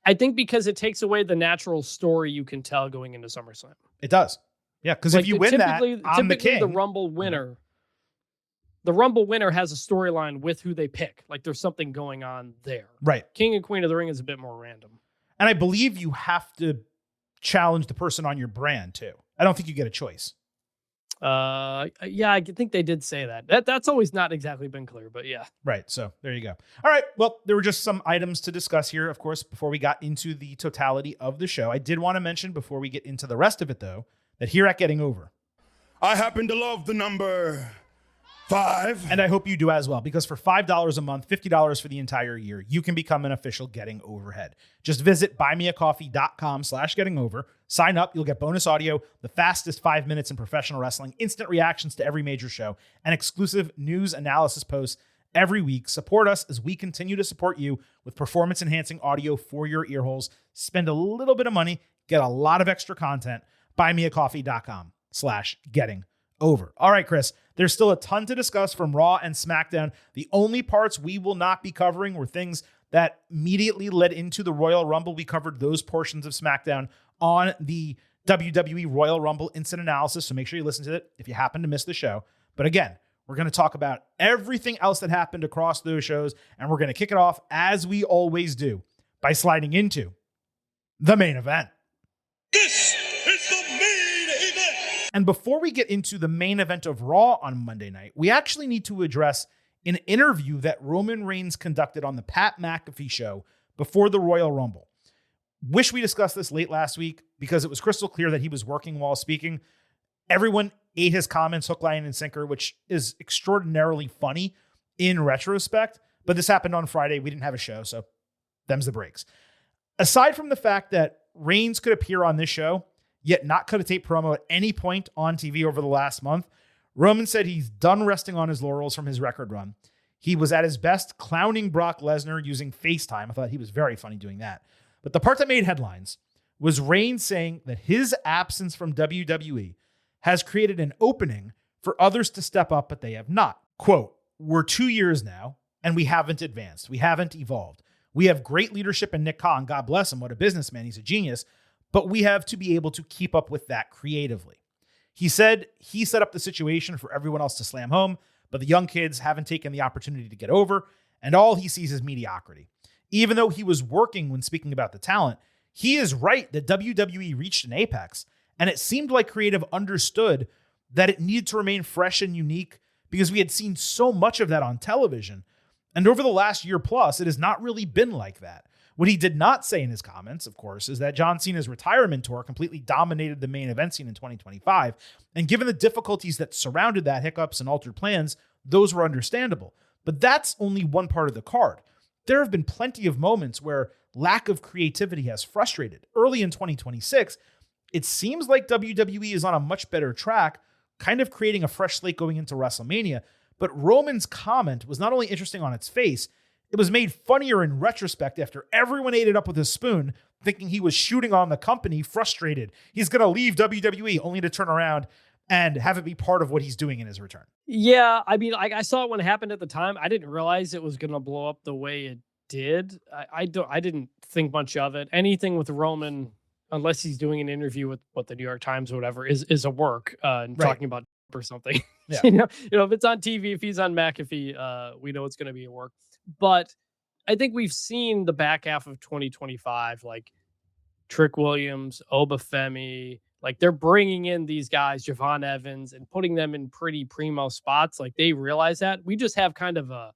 I think because it takes away the natural story you can tell going into SummerSlam. It does. Yeah, because if you win that, I'm the king. The Rumble winner has a storyline with who they pick. Like there's something going on there. Right. King and Queen of the Ring is a bit more random. And I believe you have to challenge the person on your brand too. I don't think you get a choice. Yeah, I think they did say that. That's always not exactly been clear, but yeah. Right. So there you go. All right. Well, there were just some items to discuss here, of course, before we got into the totality of the show. I did want to mention before we get into the rest of it, though, that here at Getting Over, I happen to love the number 5. and I hope you do as well, because for $5 a month, $50 for the entire year, you can become an official Getting Overhead. Just visit buymeacoffee.com/gettingover. Sign up. You'll get bonus audio, the fastest 5 minutes in professional wrestling, instant reactions to every major show, and exclusive news analysis posts every week. Support us as we continue to support you with performance-enhancing audio for your earholes. Spend a little bit of money, get a lot of extra content. Buymeacoffee.com/gettingover. All right, Chris, there's still a ton to discuss from Raw and SmackDown. The only parts we will not be covering were things that immediately led into the Royal Rumble. We covered those portions of SmackDown on the WWE Royal Rumble instant analysis, so make sure you listen to it if you happen to miss the show. But again, we're going to talk about everything else that happened across those shows, and we're going to kick it off, as we always do, by sliding into the main event. This is the main event. And before we get into the main event of Raw on Monday night, we actually need to address an interview that Roman Reigns conducted on the Pat McAfee show before the Royal Rumble. Wish we discussed this late last week because it was crystal clear that he was working while speaking. Everyone ate his comments hook, line, and sinker, which is extraordinarily funny in retrospect. But this happened on Friday. We didn't have a show, so them's the breaks. Aside from the fact that Reigns could appear on this show, yet not cut a tape promo at any point on TV over the last month, Roman said he's done resting on his laurels from his record run. He was at his best clowning Brock Lesnar using FaceTime. I thought he was very funny doing that. But the part that made headlines was Reigns saying that his absence from WWE has created an opening for others to step up, but they have not. Quote, "We're 2 years now, and we haven't advanced. We haven't evolved. We have great leadership in Nick Khan. God bless him. What a businessman. He's a genius. But we have to be able to keep up with that creatively." He said he set up the situation for everyone else to slam home, but the young kids haven't taken the opportunity to get over, and all he sees is mediocrity. Even though he was working when speaking about the talent, he is right that WWE reached an apex, and it seemed like creative understood that it needed to remain fresh and unique because we had seen so much of that on television. And over the last year plus, it has not really been like that. What he did not say in his comments, of course, is that John Cena's retirement tour completely dominated the main event scene in 2025. And given the difficulties that surrounded that, hiccups and altered plans, those were understandable. But that's only one part of the card. There have been plenty of moments where lack of creativity has frustrated. Early in 2026, it seems like WWE is on a much better track, kind of creating a fresh slate going into WrestleMania. But Roman's comment was not only interesting on its face, it was made funnier in retrospect after everyone ate it up with a spoon, thinking he was shooting on the company, frustrated. He's going to leave WWE only to turn around and have it be part of what he's doing in his return. Yeah, I mean, I saw it when it happened at the time. I didn't realize it was going to blow up the way it did. I didn't think much of it. Anything with Roman unless he's doing an interview with what the New York Times or whatever is a work and Right. talking about or something. Yeah. you know, if it's on TV, if he's on McAfee, we know it's going to be a work. But I think we've seen the back half of 2025, like Trick Williams, Obafemi, like they're bringing in these guys, Javon Evans, and putting them in pretty primo spots. Like they realize that we just have kind of a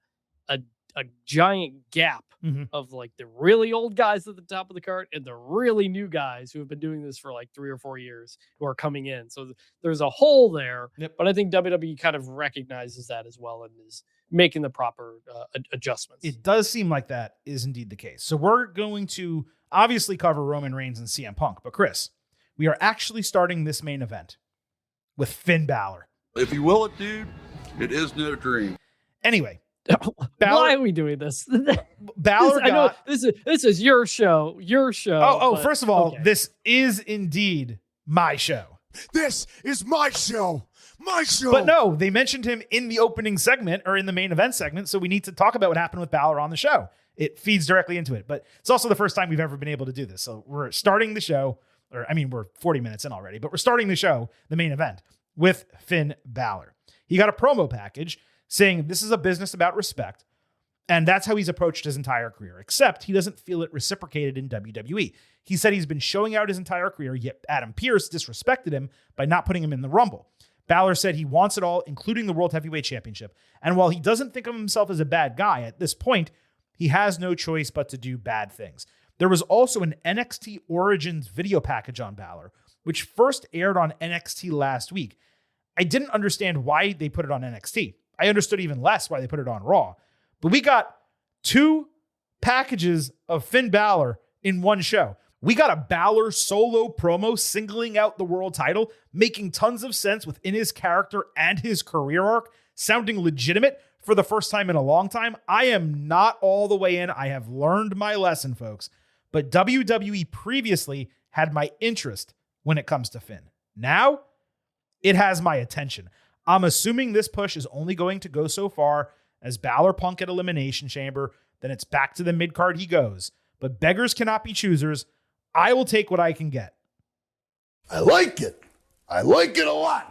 giant gap Mhm. of like the really old guys at the top of the cart and the really new guys who have been doing this for like 3 or 4 years who are coming in. So there's a hole there, Yep. but I think WWE kind of recognizes that as well and is making the proper adjustments. It does seem like that is indeed the case. So we're going to obviously cover Roman Reigns and CM Punk, but Chris, we are actually starting this main event with Finn Balor. If you will it, dude, it is no dream. Anyway, Why are we doing this? Balor I know got... this is your show. Oh, first of all, okay. this is indeed my show. This is my show. My show. But no, they mentioned him in the opening segment or in the main event segment, so we need to talk about what happened with Balor on the show. It feeds directly into it, but it's also the first time we've ever been able to do this. So we're starting the show, we're 40 minutes in already, but we're starting the show, the main event, with Finn Balor. He got a promo package saying this is a business about respect, and that's how he's approached his entire career, except he doesn't feel it reciprocated in WWE. He said he's been showing out his entire career, yet Adam Pearce disrespected him by not putting him in the Rumble. Balor said he wants it all, including the World Heavyweight Championship, and while he doesn't think of himself as a bad guy at this point, he has no choice but to do bad things. There was also an NXT Origins video package on Balor, which first aired on NXT last week. I didn't understand why they put it on NXT. I understood even less why they put it on Raw. But we got 2 packages of Finn Balor in one show. We got a Balor solo promo singling out the world title, making tons of sense within his character and his career arc, sounding legitimate for the first time in a long time. I am not all the way in. I have learned my lesson, folks. But WWE previously had my interest when it comes to Finn. Now, it has my attention. I'm assuming this push is only going to go so far as Balor Punk at Elimination Chamber. Then it's back to the mid-card he goes. But beggars cannot be choosers. I will take what I can get. I like it. I like it a lot.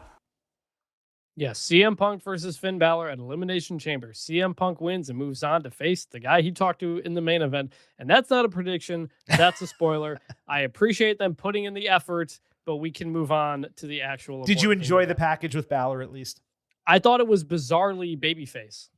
Yes, CM Punk versus Finn Balor at Elimination Chamber. CM Punk wins and moves on to face the guy he talked to in the main event. And that's not a prediction. That's a spoiler. I appreciate them putting in the effort, but we can move on to the actual. Did you important enjoy thing. the package with Balor at least? I thought it was bizarrely babyface.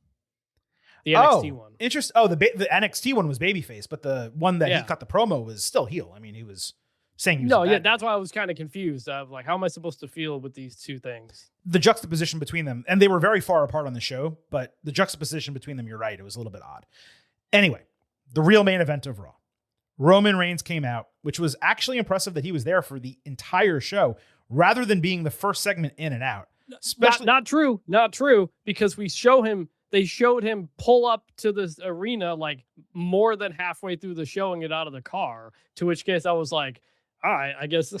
The NXT one. Interesting. Oh, the NXT one was babyface, but the one that he Yeah. cut the promo was still heel. I mean, he was saying he was a bad guy. That's why I was kind of confused of like, how am I supposed to feel with these two things? The juxtaposition between them, and they were very far apart on the show, but the juxtaposition between them, you're right, it was a little bit odd. Anyway, the real main event of Raw. Roman Reigns came out, which was actually impressive that he was there for the entire show rather than being the first segment in and out. Especially Not true, because they showed him pull up to this arena like more than halfway through the show and get out of the car, to which case I was like, all right, I guess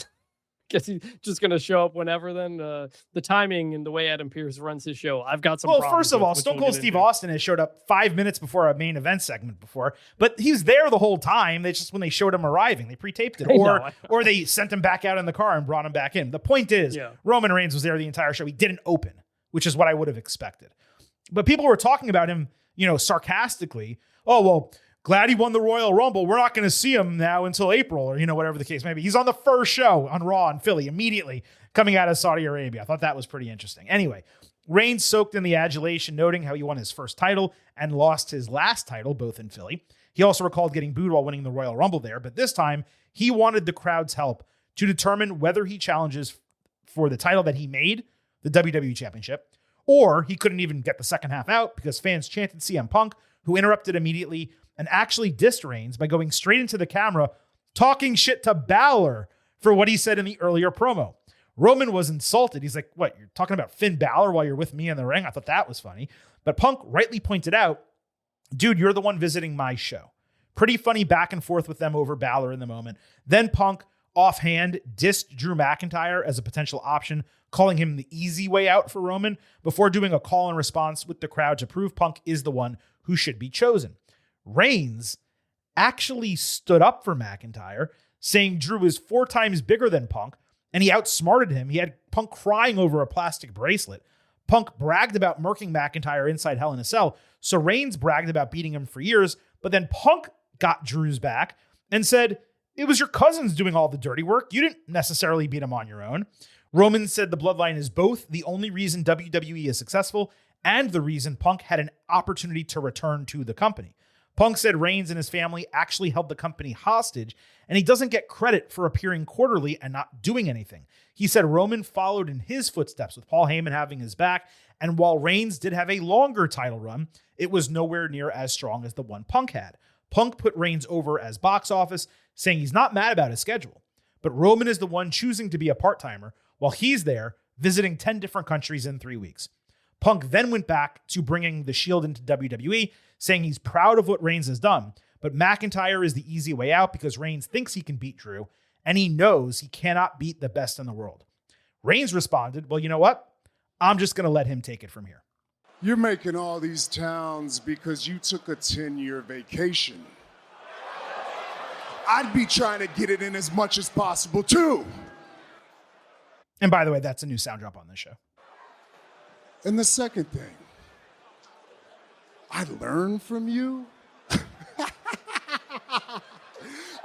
he's just going to show up whenever then. The timing and the way Adam Pearce runs his show, I've got some problems first of with, all, which Stone we'll Cold get Steve into. Austin has showed up 5 minutes before a main event segment before, but he's there the whole time. They just, when they showed him arriving, they pre-taped it, I know. or they sent him back out in the car and brought him back in. The point is, Yeah. Roman Reigns was there the entire show. He didn't open, which is what I would have expected. But people were talking about him, sarcastically. Oh, well, glad he won the Royal Rumble. We're not going to see him now until April, or, whatever the case may be. He's on the first show on Raw in Philly immediately coming out of Saudi Arabia. I thought that was pretty interesting. Anyway, Reigns soaked in the adulation, noting how he won his first title and lost his last title, both in Philly. He also recalled getting booed while winning the Royal Rumble there, but this time he wanted the crowd's help to determine whether he challenges for the title that he made, the WWE Championship, or he couldn't even get the second half out because fans chanted CM Punk, who interrupted immediately and actually dissed Reigns by going straight into the camera, talking shit to Balor for what he said in the earlier promo. Roman was insulted. He's like, what, you're talking about Finn Balor while you're with me in the ring? I thought that was funny. But Punk rightly pointed out, dude, you're the one visiting my show. Pretty funny back and forth with them over Balor in the moment. Then Punk, offhand, dissed Drew McIntyre as a potential option, calling him the easy way out for Roman, before doing a call and response with the crowd to prove Punk is the one who should be chosen. Reigns actually stood up for McIntyre, saying Drew is 4 times bigger than Punk, and he outsmarted him. He had Punk crying over a plastic bracelet. Punk bragged about murking McIntyre inside Hell in a Cell, so Reigns bragged about beating him for years, but then Punk got Drew's back and said, it was your cousins doing all the dirty work. You didn't necessarily beat him on your own. Roman said the bloodline is both the only reason WWE is successful and the reason Punk had an opportunity to return to the company. Punk said Reigns and his family actually held the company hostage, and he doesn't get credit for appearing quarterly and not doing anything. He said Roman followed in his footsteps with Paul Heyman having his back, and while Reigns did have a longer title run, it was nowhere near as strong as the one Punk had. Punk put Reigns over as box office, saying he's not mad about his schedule, but Roman is the one choosing to be a part-timer while he's there visiting 10 different countries in 3 weeks. Punk then went back to bringing the Shield into WWE, saying he's proud of what Reigns has done, but McIntyre is the easy way out because Reigns thinks he can beat Drew, and he knows he cannot beat the best in the world. Reigns responded, well, you know what? I'm just going to let him take it from here. You're making all these towns because you took a 10-year vacation. I'd be trying to get it in as much as possible, too. And by the way, that's a new sound drop on this show. And the second thing, I learned from you.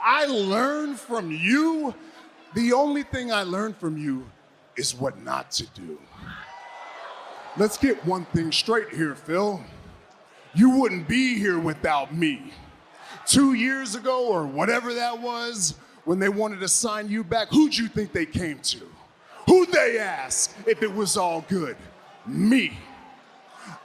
I learned from you. The only thing I learned from you is what not to do. Let's get one thing straight here, Phil. You wouldn't be here without me. 2 years ago, or whatever that was, when they wanted to sign you back, who'd you think they came to? Who'd they ask if it was all good? Me.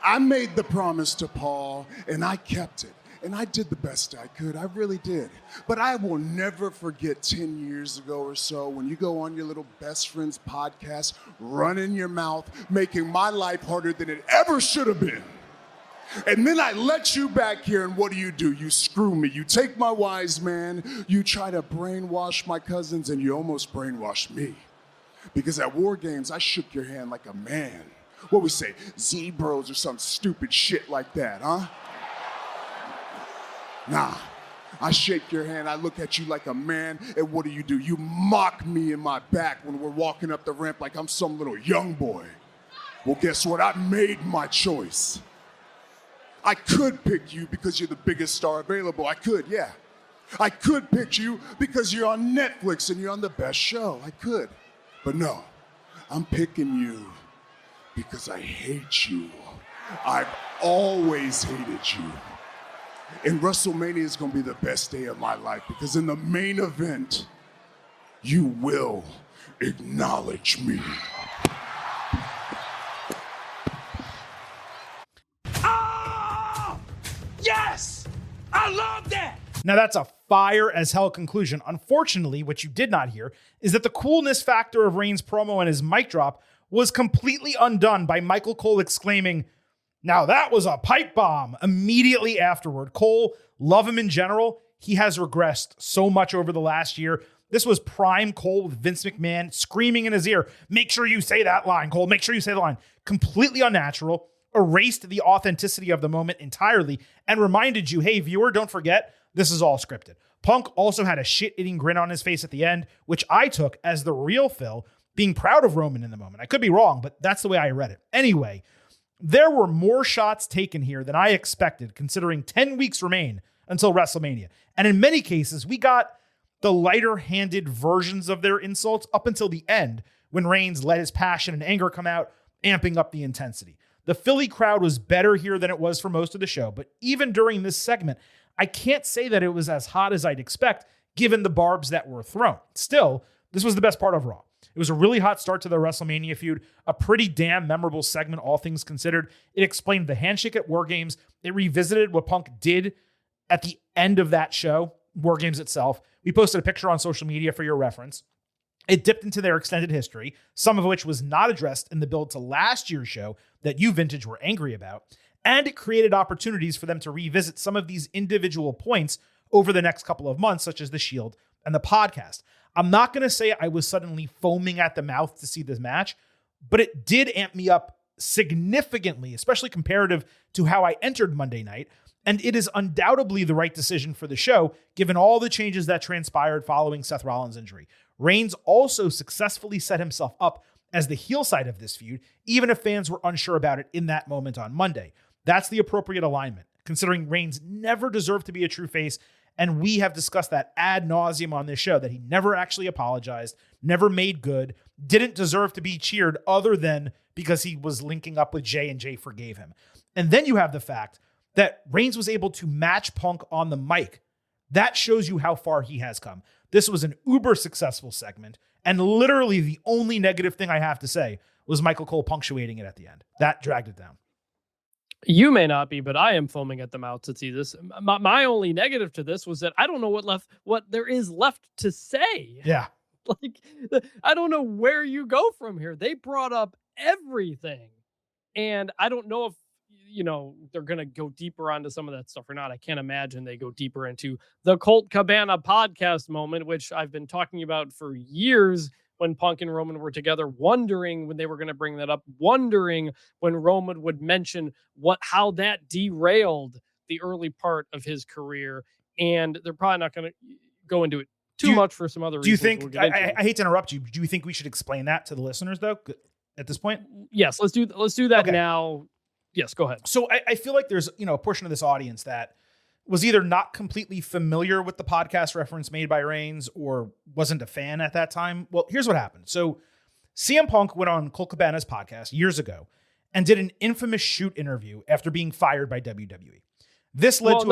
I made the promise to Paul, and I kept it. And I did the best I could, I really did. But I will never forget 10 years ago or so when you go on your little best friend's podcast, running your mouth, making my life harder than it ever should have been. And then I let you back here, and what do? You screw me. You take my wise man, you try to brainwash my cousins, and you almost brainwashed me. Because at War Games, I shook your hand like a man. What we say, Z-Bros or some stupid shit like that, huh? Nah, I shake your hand, I look at you like a man, and what do? You mock me in my back when we're walking up the ramp like I'm some little young boy. Well, guess what? I made my choice. I could pick you because you're the biggest star available. I could, yeah. I could pick you because you're on Netflix and you're on the best show. I could. But no, I'm picking you because I hate you. I've always hated you. And WrestleMania is going to be the best day of my life because in the main event, you will acknowledge me. Oh! Yes! I love that! Now that's a fire as hell conclusion. Unfortunately, what you did not hear is that the coolness factor of Reigns' promo and his mic drop was completely undone by Michael Cole exclaiming, "Now that was a pipe bomb," immediately afterward. Cole, love him in general. He has regressed so much over the last year. This was prime Cole with Vince McMahon screaming in his ear, "Make sure you say that line, Cole. Make sure you say the line." Completely unnatural, erased the authenticity of the moment entirely, and reminded you, hey, viewer, don't forget, this is all scripted. Punk also had a shit-eating grin on his face at the end, which I took as the real Phil being proud of Roman in the moment. I could be wrong, but that's the way I read it. Anyway, there were more shots taken here than I expected, considering 10 weeks remain until WrestleMania. And in many cases, we got the lighter-handed versions of their insults up until the end, when Reigns let his passion and anger come out, amping up the intensity. The Philly crowd was better here than it was for most of the show, but even during this segment, I can't say that it was as hot as I'd expect, given the barbs that were thrown. Still, this was the best part of Raw. It was a really hot start to the WrestleMania feud, a pretty damn memorable segment, all things considered. It explained the handshake at War Games. It revisited what Punk did at the end of that show, War Games itself. We posted a picture on social media for your reference. It dipped into their extended history, some of which was not addressed in the build to last year's show that you vintage were angry about. And it created opportunities for them to revisit some of these individual points over the next couple of months, such as the Shield and the podcast. I'm not going to say I was suddenly foaming at the mouth to see this match, but it did amp me up significantly, especially comparative to how I entered Monday night. And it is undoubtedly the right decision for the show, given all the changes that transpired following Seth Rollins' injury. Reigns also successfully set himself up as the heel side of this feud, even if fans were unsure about it in that moment on Monday. That's the appropriate alignment, considering Reigns never deserved to be a true face, and we have discussed that ad nauseum on this show, that he never actually apologized, never made good, didn't deserve to be cheered other than because he was linking up with Jay and Jay forgave him. And then you have the fact that Reigns was able to match Punk on the mic. That shows you how far he has come. This was an uber successful segment, and literally the only negative thing I have to say was Michael Cole punctuating it at the end. That dragged it down. You may not be, but I am foaming at the mouth to see this. My only negative to this was that I don't know what there is left to say. Yeah. Like, I don't know where you go from here. They brought up everything, and I don't know if, they're going to go deeper onto some of that stuff or not. I can't imagine they go deeper into the Colt Cabana podcast moment, which I've been talking about for years when Punk and Roman were together, wondering when they were going to bring that up, wondering when Roman would mention how that derailed the early part of his career. And they're probably not going to go into it too much for some other reasons. Do you think, I hate to interrupt you, do you think we should explain that to the listeners though, at this point? Yes, let's do that now. Yes, go ahead. So I feel like there's, a portion of this audience that was either not completely familiar with the podcast reference made by Reigns or wasn't a fan at that time. Well, here's what happened. So CM Punk went on Colt Cabana's podcast years ago and did an infamous shoot interview after being fired by WWE. This led it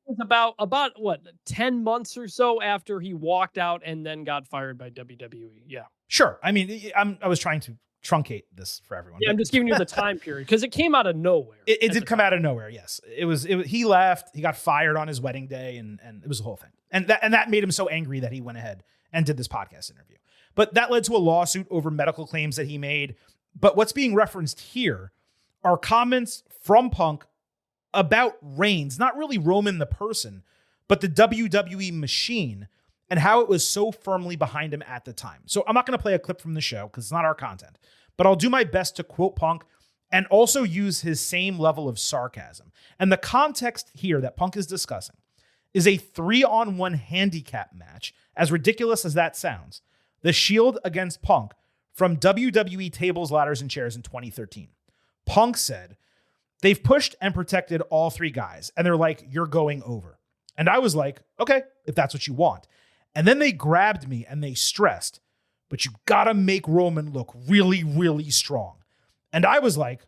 was about what, 10 months or so after he walked out and then got fired by WWE. Yeah. Sure. I mean, I was trying to truncate this for everyone. Yeah, I'm just giving you the time period because it came out of nowhere. It did come out of nowhere. Yes, it was. He left. He got fired on his wedding day, and it was a whole thing. And that made him so angry that he went ahead and did this podcast interview. But that led to a lawsuit over medical claims that he made. But what's being referenced here are comments from Punk about Reigns, not really Roman the person, but the WWE machine, and how it was so firmly behind him at the time. So I'm not going to play a clip from the show because it's not our content, but I'll do my best to quote Punk and also use his same level of sarcasm. And the context here that Punk is discussing is a 3-on-1 handicap match, as ridiculous as that sounds, the Shield against Punk from WWE Tables, Ladders, and Chairs in 2013. Punk said, "They've pushed and protected all three guys, and they're like, you're going over." And I was like, okay, if that's what you want. And then they grabbed me and they stressed, "But you gotta make Roman look really, really strong." And I was like,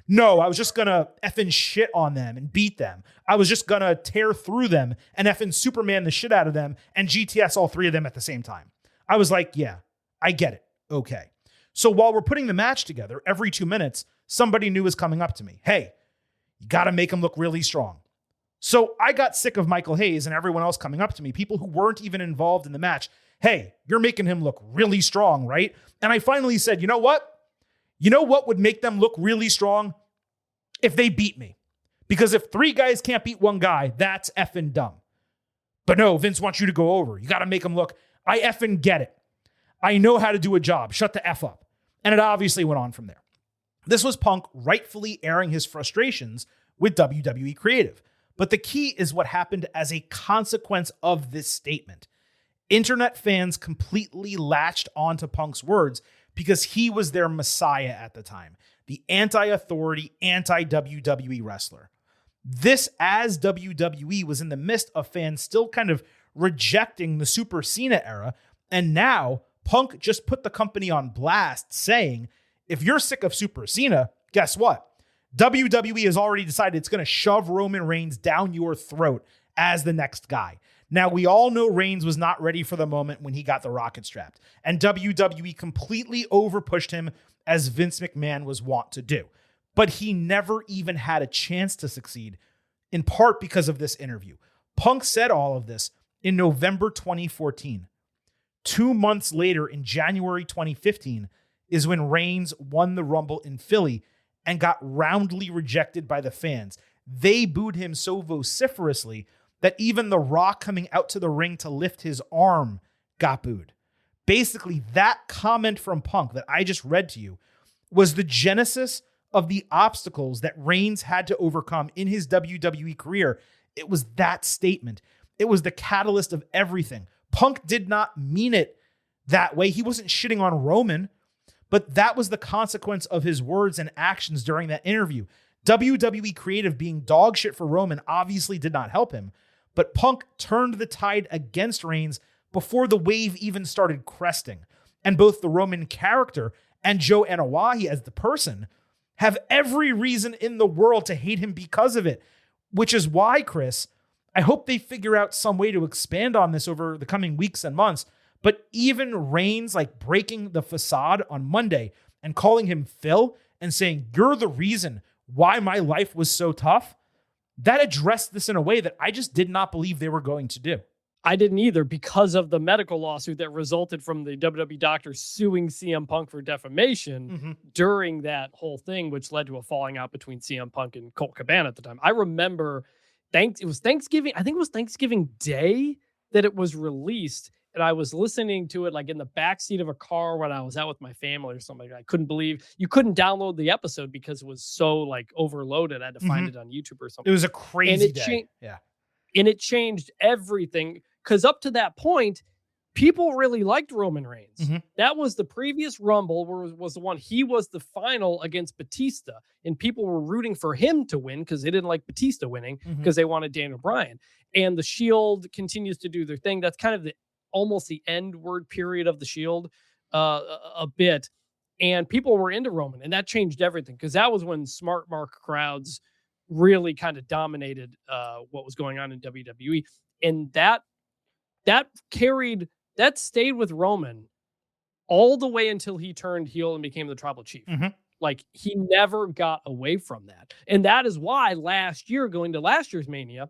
no, I was just gonna effing shit on them and beat them. I was just gonna tear through them and effing Superman the shit out of them and GTS all three of them at the same time. I was like, yeah, I get it. Okay. So while we're putting the match together, every 2 minutes, somebody new is coming up to me. "Hey, you gotta make him look really strong." So I got sick of Michael Hayes and everyone else coming up to me, people who weren't even involved in the match. "Hey, you're making him look really strong, right?" And I finally said, you know what? You know what would make them look really strong? If they beat me. Because if three guys can't beat one guy, that's effing dumb. But no, Vince wants you to go over. You got to make him look. I effing get it. I know how to do a job. Shut the F up. And it obviously went on from there. This was Punk rightfully airing his frustrations with WWE Creative. But the key is what happened as a consequence of this statement. Internet fans completely latched onto Punk's words because he was their messiah at the time, the anti-authority, anti-WWE wrestler. This as WWE was in the midst of fans still kind of rejecting the Super Cena era, and now Punk just put the company on blast saying, if you're sick of Super Cena, guess what? WWE has already decided it's going to shove Roman Reigns down your throat as the next guy. Now, we all know Reigns was not ready for the moment when he got the rocket strapped, and WWE completely overpushed him as Vince McMahon was wont to do. But he never even had a chance to succeed, in part because of this interview. Punk said all of this in November 2014. 2 months later, in January 2015, is when Reigns won the Rumble in Philly and got roundly rejected by the fans. They booed him so vociferously that even The Rock coming out to the ring to lift his arm got booed. Basically, that comment from Punk that I just read to you was the genesis of the obstacles that Reigns had to overcome in his WWE career, it was that statement. It was the catalyst of everything. Punk did not mean it that way. He wasn't shitting on Roman, but that was the consequence of his words and actions during that interview. WWE creative being dog shit for Roman obviously did not help him, but Punk turned the tide against Reigns before the wave even started cresting. And both the Roman character and Joe Anoa'i as the person have every reason in the world to hate him because of it, which is why, Chris, I hope they figure out some way to expand on this over the coming weeks and months. But even Reigns, like breaking the facade on Monday and calling him Phil and saying, "You're the reason why my life was so tough," that addressed this in a way that I just did not believe they were going to do. I didn't either, because of the medical lawsuit that resulted from the WWE doctors suing CM Punk for defamation during that whole thing, which led to a falling out between CM Punk and Colt Cabana at the time. I remember it was Thanksgiving. I think it was Thanksgiving Day that it was released. And I was listening to it like in the backseat of a car when I was out with my family or something. I couldn't believe you couldn't download the episode because it was so like overloaded. I had to find it on YouTube or something. It was a crazy day. And it changed everything, because up to that point, people really liked Roman Reigns. That was the previous Rumble, was the one he was the final against Batista, and people were rooting for him to win because they didn't like Batista winning because they wanted Daniel Bryan. And the Shield continues to do their thing. That's kind of almost the end word period of the Shield a bit. And people were into Roman, and that changed everything, because that was when smart mark crowds really kind of dominated what was going on in WWE. And that stayed with Roman all the way until he turned heel and became the tribal chief. Like, he never got away from that. And that is why last year, going to last year's Mania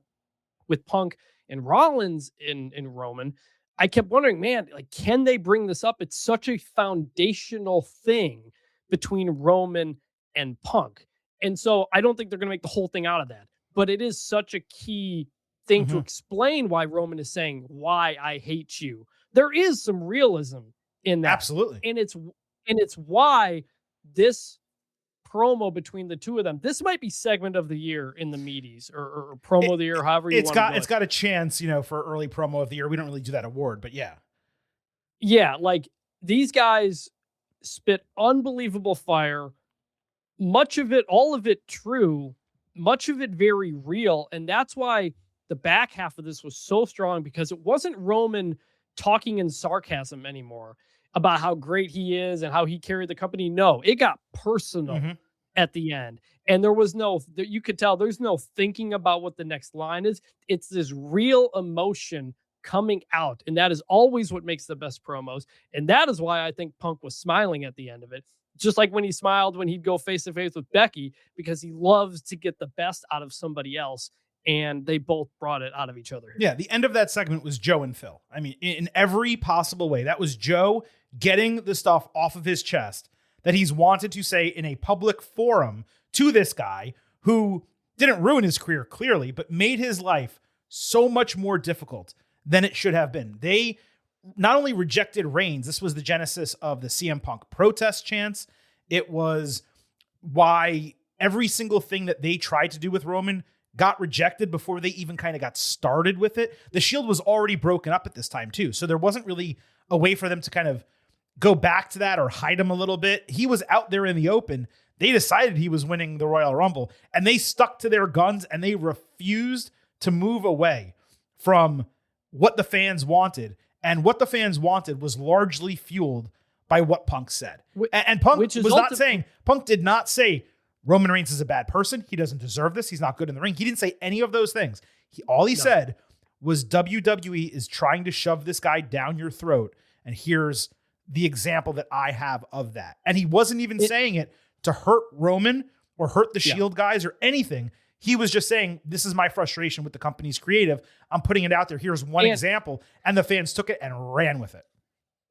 with Punk and Rollins in Roman, I kept wondering, man, like, can they bring this up? It's such a foundational thing between Roman and Punk. And so I don't think they're going to make the whole thing out of that, but it is such a key thing to explain why Roman is saying, "Why I hate you." There is some realism in that. Absolutely. And it's why this promo between the two of them, this might be segment of the year in the meaties, or promo of the year, however you want to go. It's got a chance, for early promo of the year. We don't really do that award, but yeah. Yeah, like, these guys spit unbelievable fire. Much of it, all of it true, much of it very real. And that's why the back half of this was so strong, because it wasn't Roman talking in sarcasm anymore about how great he is and how he carried the company. No, it got personal at the end. And you could tell there's no thinking about what the next line is. It's this real emotion coming out. And that is always what makes the best promos. And that is why I think Punk was smiling at the end of it. Just like when he smiled when he'd go face to face with Becky, because he loves to get the best out of somebody else. And they both brought it out of each other. Yeah, the end of that segment was Joe and Phil. I mean, in every possible way. That was Joe getting the stuff off of his chest that he's wanted to say in a public forum to this guy who didn't ruin his career, clearly, but made his life so much more difficult than it should have been. They not only rejected Reigns, this was the genesis of the CM Punk protest chants. It was why every single thing that they tried to do with Roman got rejected before they even kind of got started with it. The Shield was already broken up at this time too. So there wasn't really a way for them to kind of go back to that or hide him a little bit. He was out there in the open. They decided he was winning the Royal Rumble, and they stuck to their guns, and they refused to move away from what the fans wanted. And what the fans wanted was largely fueled by what Punk said. And Punk Punk did not say Roman Reigns is a bad person. He doesn't deserve this. He's not good in the ring. He didn't say any of those things. All he said was WWE is trying to shove this guy down your throat. And here's the example that I have of that. And he wasn't even saying it to hurt Roman or hurt the Shield guys or anything. He was just saying, this is my frustration with the company's creative. I'm putting it out there. Here's one example. And the fans took it and ran with it.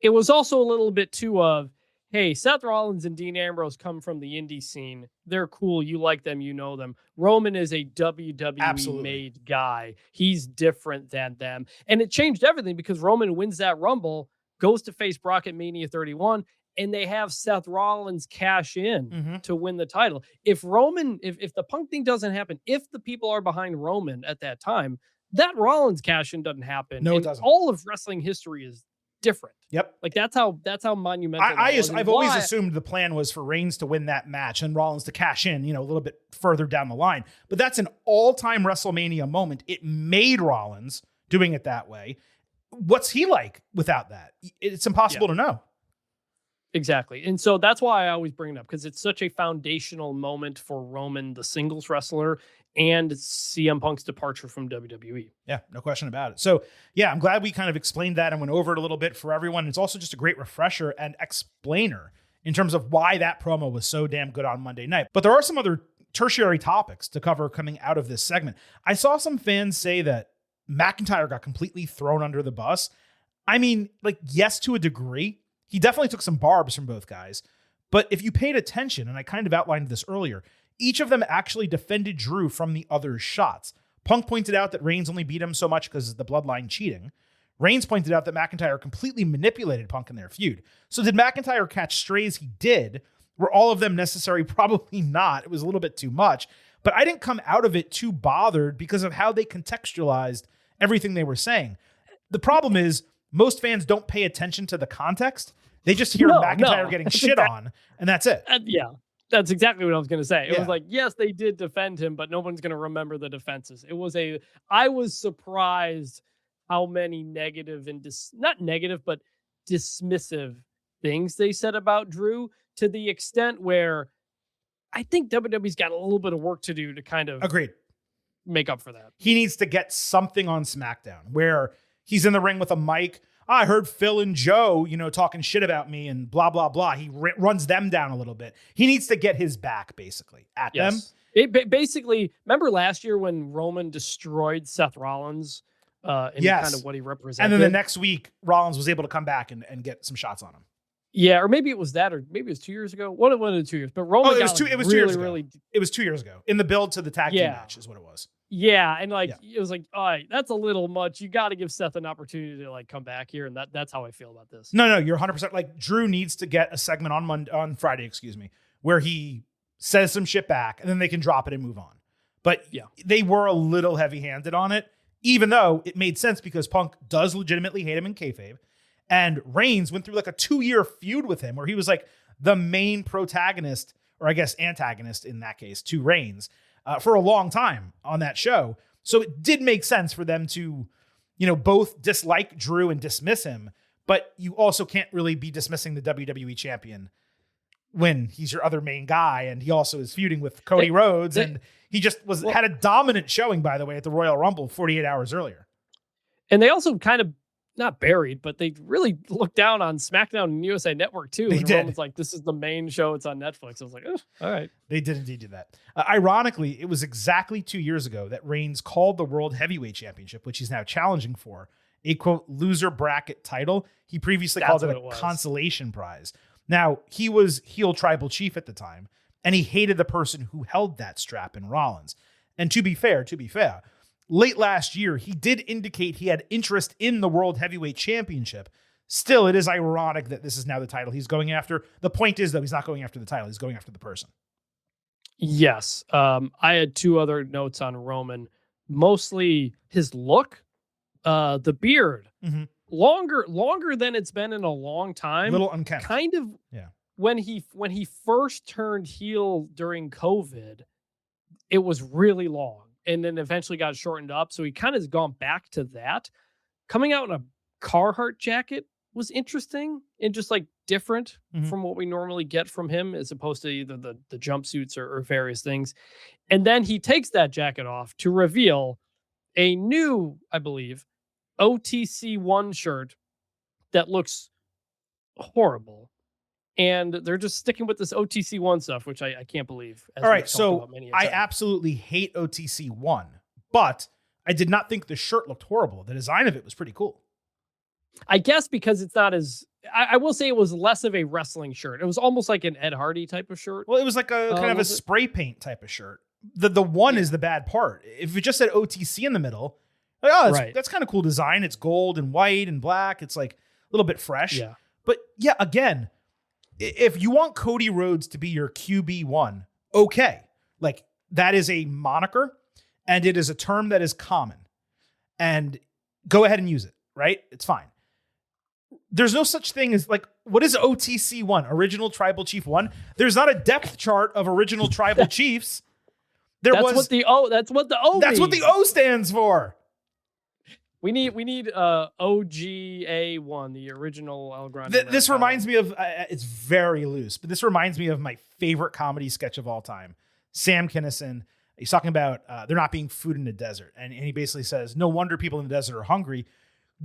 It was also a little bit too of, hey, Seth Rollins and Dean Ambrose come from the indie scene. They're cool. You like them. You know them. Roman is a WWE-made guy. He's different than them. And it changed everything, because Roman wins that Rumble, goes to face Brock at Mania 31, and they have Seth Rollins cash in to win the title. If the Punk thing doesn't happen, if the people are behind Roman at that time, that Rollins cash in doesn't happen. No, it doesn't. All of wrestling history is different. Yep. Like that's how monumental. I've always assumed the plan was for Reigns to win that match and Rollins to cash in, a little bit further down the line. But that's an all-time WrestleMania moment. It made Rollins doing it that way. What's he like without that? It's impossible to know. Exactly. And so that's why I always bring it up, because it's such a foundational moment for Roman, the singles wrestler, and CM Punk's departure from WWE. Yeah, no question about it. So yeah, I'm glad we kind of explained that and went over it a little bit for everyone. It's also just a great refresher and explainer in terms of why that promo was so damn good on Monday night. But there are some other tertiary topics to cover coming out of this segment. I saw some fans say that McIntyre got completely thrown under the bus. I mean, like, yes, to a degree. He definitely took some barbs from both guys. But if you paid attention, and I kind of outlined this earlier, each of them actually defended Drew from the other's shots. Punk pointed out that Reigns only beat him so much because of the bloodline cheating. Reigns pointed out that McIntyre completely manipulated Punk in their feud. So did McIntyre catch strays? He did. Were all of them necessary? Probably not. It was a little bit too much. But I didn't come out of it too bothered because of how they contextualized everything they were saying. The problem is most fans don't pay attention to the context. They just hear McIntyre getting shit on, and that's it. Yeah, that's exactly what I was going to say. It Yeah. was like, yes, they did defend him, but no one's going to remember the defenses. I was surprised how many negative and not negative, but dismissive things they said about Drew, to the extent where I think WWE's got a little bit of work to do to kind of Agreed. make up for that. He needs to get something on SmackDown where he's in the ring with a mic. I heard Phil and Joe, talking shit about me and blah, blah, blah. He runs them down a little bit. He needs to get his back, basically, at them. Basically, remember last year when Roman destroyed Seth Rollins and kind of what he represented? And then the next week, Rollins was able to come back and get some shots on him. Yeah, or maybe it was that, or maybe it was 2 years ago. One of the 2 years. But Roman it was 2 years ago. It was 2 years ago. In the build to the tag team match is what it was. Yeah, and it was like, all right, that's a little much. You got to give Seth an opportunity to come back here, and that's how I feel about this. No, you're 100%. Like, Drew needs to get a segment on Friday, where he says some shit back, and then they can drop it and move on. But they were a little heavy-handed on it, even though it made sense because Punk does legitimately hate him in kayfabe, and Reigns went through like a 2-year feud with him where he was like the main protagonist, or I guess antagonist in that case, to Reigns. For a long time on that show. So it did make sense for them to, both dislike Drew and dismiss him, but you also can't really be dismissing the WWE champion when he's your other main guy. And he also is feuding with Cody Rhodes. And he just had a dominant showing, by the way, at the Royal Rumble 48 hours earlier. And they also kind of, not buried, but they really looked down on SmackDown and USA Network too. They did. Roman's like, this is the main show. It's on Netflix. I was like, oh, all right. They did indeed do that. Ironically, it was exactly 2 years ago that Reigns called the World Heavyweight Championship, which he's now challenging for, a quote loser bracket title. He previously called it a consolation prize. Now, he was heel tribal chief at the time, and he hated the person who held that strap in Rollins. And to be fair, late last year, he did indicate he had interest in the World Heavyweight Championship. Still, it is ironic that this is now the title he's going after. The point is, though, he's not going after the title. He's going after the person. Yes. I had two other notes on Roman. Mostly his look, the beard. Mm-hmm. Longer than it's been in a long time. Little unkempt. Kind of. Yeah. When he first turned heel during COVID, it was really long. And then eventually got shortened up. So he kind of has gone back to that. Coming out in a Carhartt jacket was interesting and just different from what we normally get from him, as opposed to either the jumpsuits or various things. And then he takes that jacket off to reveal a new, I believe, OTC1 shirt that looks horrible. And they're just sticking with this OTC1 stuff, which I can't believe. All right, so I absolutely hate OTC1, but I did not think the shirt looked horrible. The design of it was pretty cool. I guess because it's not as... I will say it was less of a wrestling shirt. It was almost like an Ed Hardy type of shirt. Well, it was like a kind of a spray paint type of shirt. The one is the bad part. If it just said OTC in the middle, that's kind of cool design. It's gold and white and black. It's a little bit fresh. Yeah. But yeah, again... if you want Cody Rhodes to be your QB1, okay. Like, that is a moniker, and it is a term that is common. And go ahead and use it, right? It's fine. There's no such thing as, like, what is OTC 1? Original Tribal Chief 1? There's not a depth chart of original tribal chiefs. That's what the O That's what means. the O stands for. We need OGA1, the original El Grande. This reminds me of, it's very loose, but this reminds me of my favorite comedy sketch of all time. Sam Kinison, he's talking about there not being food in the desert. And he basically says, no wonder people in the desert are hungry.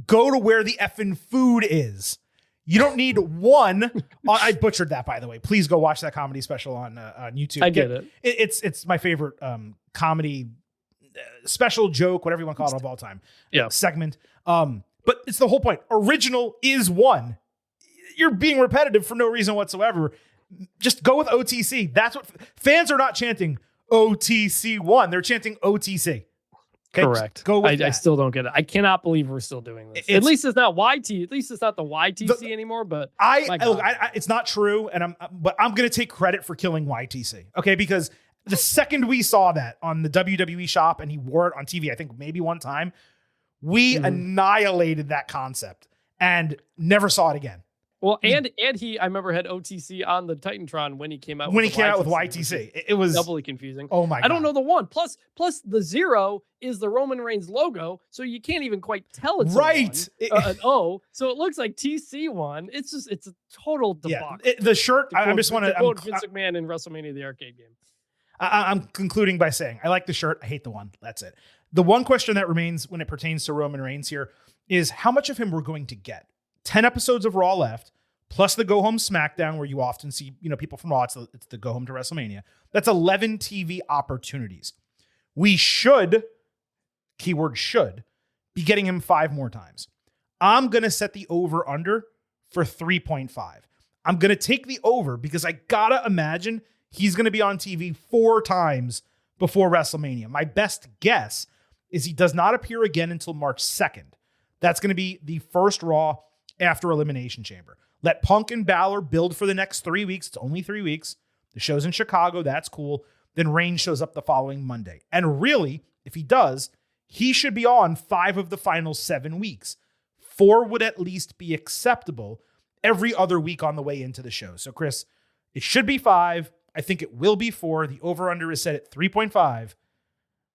Go to where the effing food is. You don't need one. I butchered that, by the way. Please go watch that comedy special on YouTube. I get it. It's my favorite comedy special joke, whatever you want to call it, of all time. Yeah. Segment. But it's the whole point. Original is one. You're being repetitive for no reason whatsoever. Just go with OTC. That's what fans are not chanting OTC 1. They're chanting OTC. Okay, correct. Go with I still don't get it. I cannot believe we're still doing this. At least it's not YT. At least it's not the YTC anymore. But it's not true, but I'm going to take credit for killing YTC. Okay, because the second we saw that on the WWE shop and he wore it on TV, I think maybe one time, we annihilated that concept and never saw it again. Well, and he, I remember, had OTC on the Titantron when he came out. When he came out with YTC, it was doubly confusing. Oh my God! I don't know the one. Plus the 0 is the Roman Reigns logo, so you can't even quite tell it's right. An O. So it looks like TC1. It's a total debacle. Yeah, the shirt. I just want to quote Vince McMahon in WrestleMania the arcade game. I'm concluding by saying I like the shirt. I hate the one. That's it. The one question that remains when it pertains to Roman Reigns here is how much of him we're going to get. 10 episodes of Raw left, plus the Go Home SmackDown, where you often see people from Raw. It's the Go Home to WrestleMania. That's 11 TV opportunities. We should, keyword should, be getting him 5 more times. I'm going to set the over-under for 3.5. I'm going to take the over because I got to imagine he's going to be on TV 4 times before WrestleMania. My best guess is he does not appear again until March 2nd. That's going to be the first Raw after Elimination Chamber. Let Punk and Balor build for the next 3 weeks. It's only 3 weeks. The show's in Chicago. That's cool. Then Reigns shows up the following Monday. And really, if he does, he should be on 5 of the final 7 weeks. 4 would at least be acceptable every other week on the way into the show. So, Chris, it should be 5. I think it will be 4. The over-under is set at 3.5.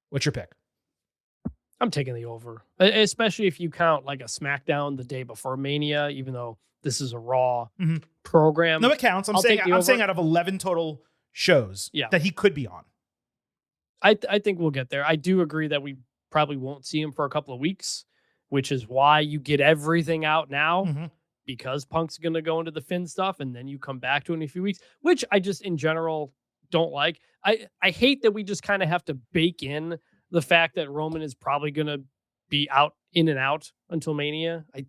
What's your pick? I'm taking the over, especially if you count like a SmackDown the day before Mania, even though this is a Raw program. No, it counts. I'm saying out of 11 total shows that he could be on. I think we'll get there. I do agree that we probably won't see him for a couple of weeks, which is why you get everything out now because Punk's going to go into the Finn stuff and then you come back to it in a few weeks, which I just in general don't like. I hate that we just kind of have to bake in the fact that Roman is probably going to be out in and out until Mania. I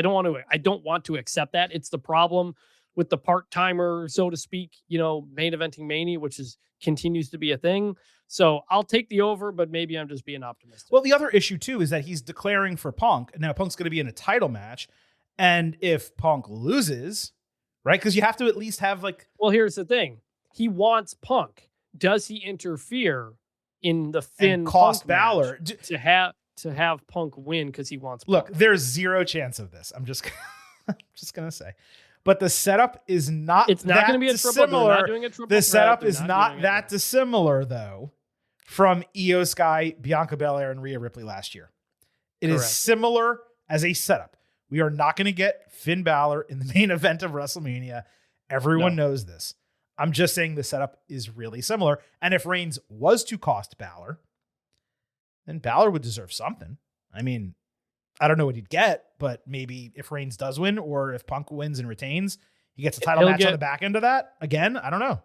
don't want to accept that. It's the problem with the part-timer, so to speak, main eventing Mania, which continues to be a thing. So I'll take the over, but maybe I'm just being optimistic. Well, the other issue too is that he's declaring for Punk. Now Punk's going to be in a title match. And if Punk loses, right? Because you have to at least have Well, here's the thing. He wants Punk. Does he interfere in the Finn cost Punk Balor to have Punk win because he wants Punk? Look, there's 0 chance of this. I'm just gonna say. But the setup is not it's not going to be a triple. Dissimilar. Not doing a triple the setup threat. is not that dissimilar though from Io Sky, Bianca Belair, and Rhea Ripley last year. It is similar as a setup. We are not going to get Finn Balor in the main event of WrestleMania. Everyone knows this. I'm just saying the setup is really similar. And if Reigns was to cost Balor, then Balor would deserve something. I mean, I don't know what he'd get, but maybe if Reigns does win or if Punk wins and retains, he gets a title match on the back end of that. Again, I don't know.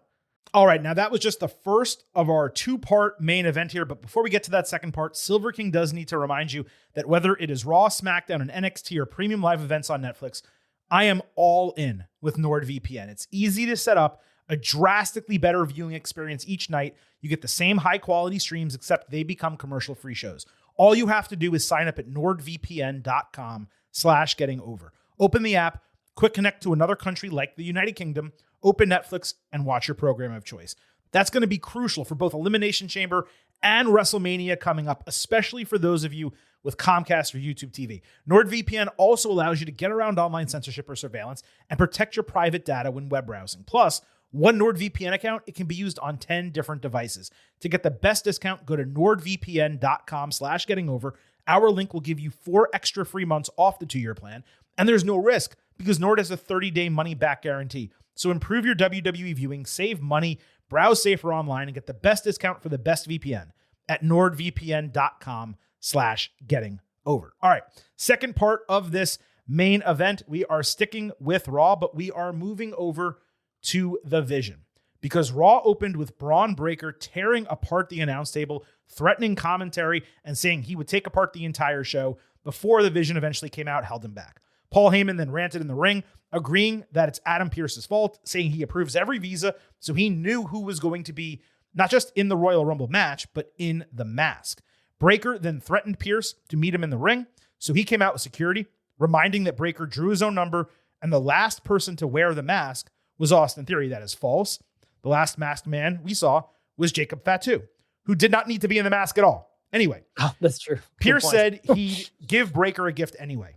All right, now that was just the first of our 2-part main event here. But before we get to that second part, Silver King does need to remind you that whether it is Raw, SmackDown, and NXT or premium live events on Netflix, I am all in with NordVPN. It's easy to set up, a drastically better viewing experience each night. You get the same high quality streams, except they become commercial-free shows. All you have to do is sign up at nordvpn.com/gettingover. Open the app, quick connect to another country like the United Kingdom, open Netflix, and watch your program of choice. That's going to be crucial for both Elimination Chamber and WrestleMania coming up, especially for those of you with Comcast or YouTube TV. NordVPN also allows you to get around online censorship or surveillance and protect your private data when web browsing. Plus, one NordVPN account, it can be used on 10 different devices. To get the best discount, go to nordvpn.com/gettingover. Our link will give you 4 extra free months off the 2-year plan, and there's no risk because Nord has a 30-day money-back guarantee. So improve your WWE viewing, save money, browse safer online, and get the best discount for the best VPN at nordvpn.com/gettingover. All right, second part of this main event, we are sticking with Raw, but we are moving over to the Vision because Raw opened with Braun Breaker tearing apart the announce table, threatening commentary, and saying he would take apart the entire show before the Vision eventually came out, held him back. Paul Heyman then ranted in the ring, agreeing that it's Adam Pearce's fault, saying he approves every visa, so he knew who was going to be not just in the Royal Rumble match, but in the mask. Breaker then threatened Pearce to meet him in the ring, so he came out with security, reminding that Breaker drew his own number, and the last person to wear the mask was Austin Theory. That is false. The last masked man we saw was Jacob Fatu, who did not need to be in the mask at all. Anyway, that's true. Pearce said he'd give Breaker a gift anyway.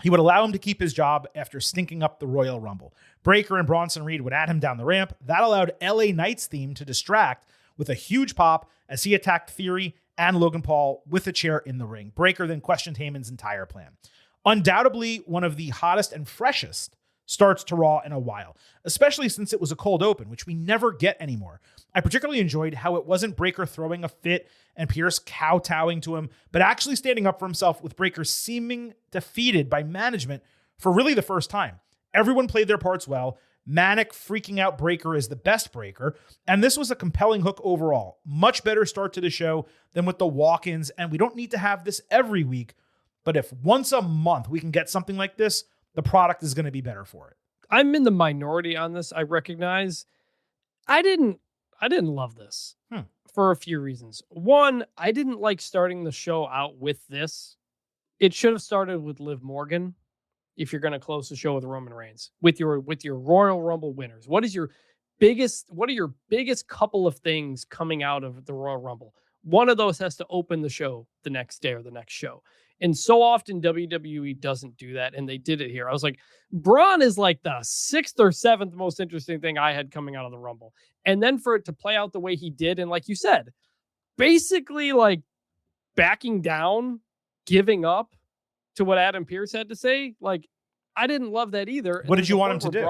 He would allow him to keep his job after stinking up the Royal Rumble. Breaker and Bronson Reed would add him down the ramp. That allowed LA Knight's theme to distract with a huge pop as he attacked Theory and Logan Paul with a chair in the ring. Breaker then questioned Heyman's entire plan. Undoubtedly one of the hottest and freshest starts to Raw in a while, especially since it was a cold open, which we never get anymore. I particularly enjoyed how it wasn't Breaker throwing a fit and Pearce kowtowing to him, but actually standing up for himself, with Breaker seeming defeated by management for really the first time. Everyone played their parts well. Manic freaking out Breaker is the best Breaker, and this was a compelling hook overall. Much better start to the show than with the walk-ins, and we don't need to have this every week, but if once a month we can get something like this, the product is going to be better for it. I'm in the minority on this. I recognize. I didn't love this for a few reasons. One, I didn't like starting the show out with this. It should have started with Liv Morgan. If you're going to close the show with Roman Reigns, with your Royal Rumble winners, what are your biggest couple of things coming out of the Royal Rumble? One of those has to open the show the next day or the next show. And so often WWE doesn't do that, and they did it here. I was like, Braun is like the 6th or 7th most interesting thing I had coming out of the Rumble. And then for it to play out the way he did, and like you said, basically like backing down, giving up to what Adam Pearce had to say, like, I didn't love that either. What did you want him to do?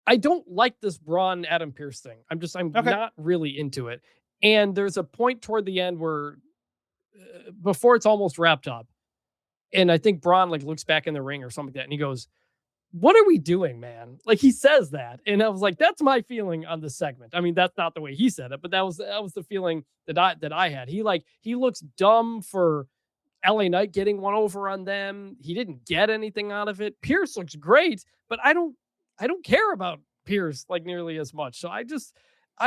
I don't like this Braun Adam Pearce thing. I'm not really into it. And there's a point toward the end where before it's almost wrapped up, and I think Braun like looks back in the ring or something like that, and he goes, "What are we doing, man?" Like, he says that, and I was like, that's my feeling on this segment. I mean, that's not the way he said it, but that was the feeling that I had. He looks dumb for LA Knight getting one over on them. He didn't get anything out of it. Pearce looks great, but I don't care about Pearce like nearly as much. So I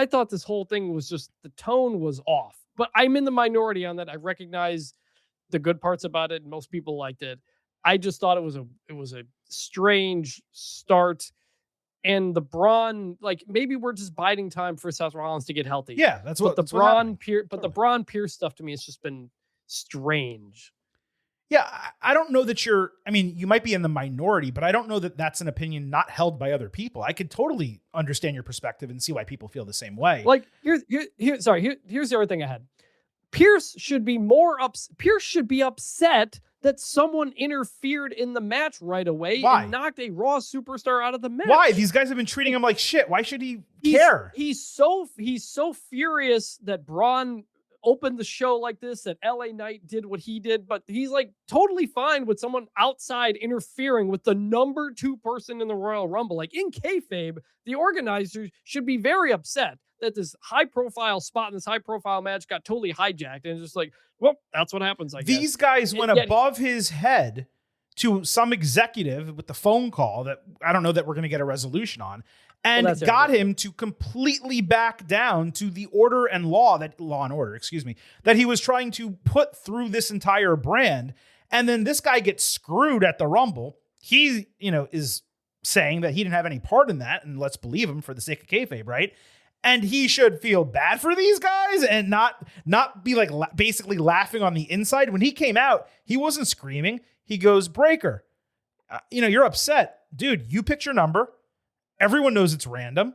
thought this whole thing was just, the tone was off. But I'm in the minority on that. I recognize the good parts about it, and most people liked it. I just thought it was a strange start. And the Braun, like, maybe we're just biding time for Seth Rollins to get healthy. Yeah, that's what. But the Braun Pearce stuff to me has just been strange. Yeah, I don't know that you might be in the minority, but I don't know that that's an opinion not held by other people. I could totally understand your perspective and see why people feel the same way. Like, here's the other thing I had. Pearce should be upset that someone interfered in the match right away. Why? And knocked a Raw superstar out of the match. Why? These guys have been treating him like shit. Why should he care? He's so furious that Braun opened the show like this, that LA Knight did what he did, but he's like totally fine with someone outside interfering with the number 2 person in the Royal Rumble. Like, in kayfabe, the organizers should be very upset that this high-profile spot in this high-profile match got totally hijacked, and it's just like, well, that's what happens, I guess. These guys went above his head to some executive with the phone call that I don't know that we're going to get a resolution on, and got him to completely back down to the law and order, that he was trying to put through this entire brand. And then this guy gets screwed at the Rumble, he, is saying that he didn't have any part in that, and let's believe him for the sake of kayfabe, right? And he should feel bad for these guys and not be like basically laughing on the inside. When he came out, he wasn't screaming. He goes, Breaker, you're upset. Dude, you picked your number. Everyone knows it's random.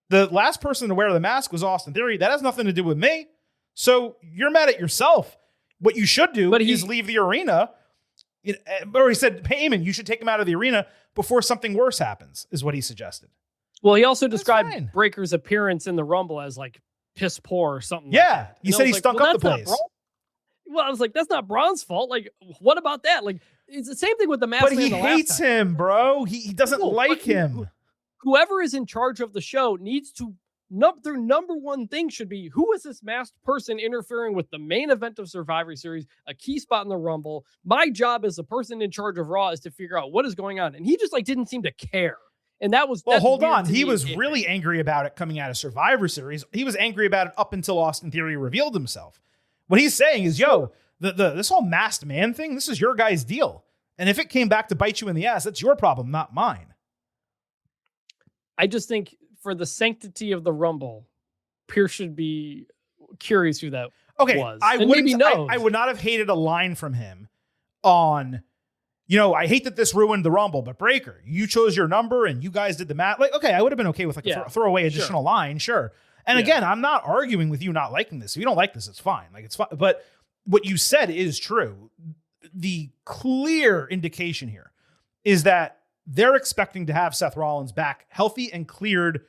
The last person to wear the mask was Austin Theory. That has nothing to do with me. So you're mad at yourself. What you should do is leave the arena. Or he said, Heyman, you should take him out of the arena before something worse happens, is what he suggested. Well, he also described Breaker's appearance in the Rumble as like piss poor or something. Yeah, like that. he said he stunk up the place. Well, I was like, that's not Braun's fault. Like, what about that? Like, it's the same thing with the mask. But he hates him, bro. He doesn't like him. Whoever is in charge of the show needs to. Their number one thing should be, who is this masked person interfering with the main event of Survivor Series, a key spot in the Rumble? My job as the person in charge of Raw is to figure out what is going on. And he just like didn't seem to care. And that was, well, hold on. He was really angry about it coming out of Survivor Series. He was angry about it up until Austin Theory revealed himself. What he's saying is, this whole masked man thing, this is your guy's deal. And if it came back to bite you in the ass, that's your problem, not mine. I just think for the sanctity of the Rumble, Pierce should be curious who that was. I would not have hated a line from him on, I hate that this ruined the Rumble, but Breaker, you chose your number and you guys did the math. Like, okay, I would have been okay with a throwaway additional line, sure. And again, I'm not arguing with you not liking this. If you don't like this, it's fine. Like, it's fine. But what you said is true. The clear indication here is that they're expecting to have Seth Rollins back healthy and cleared,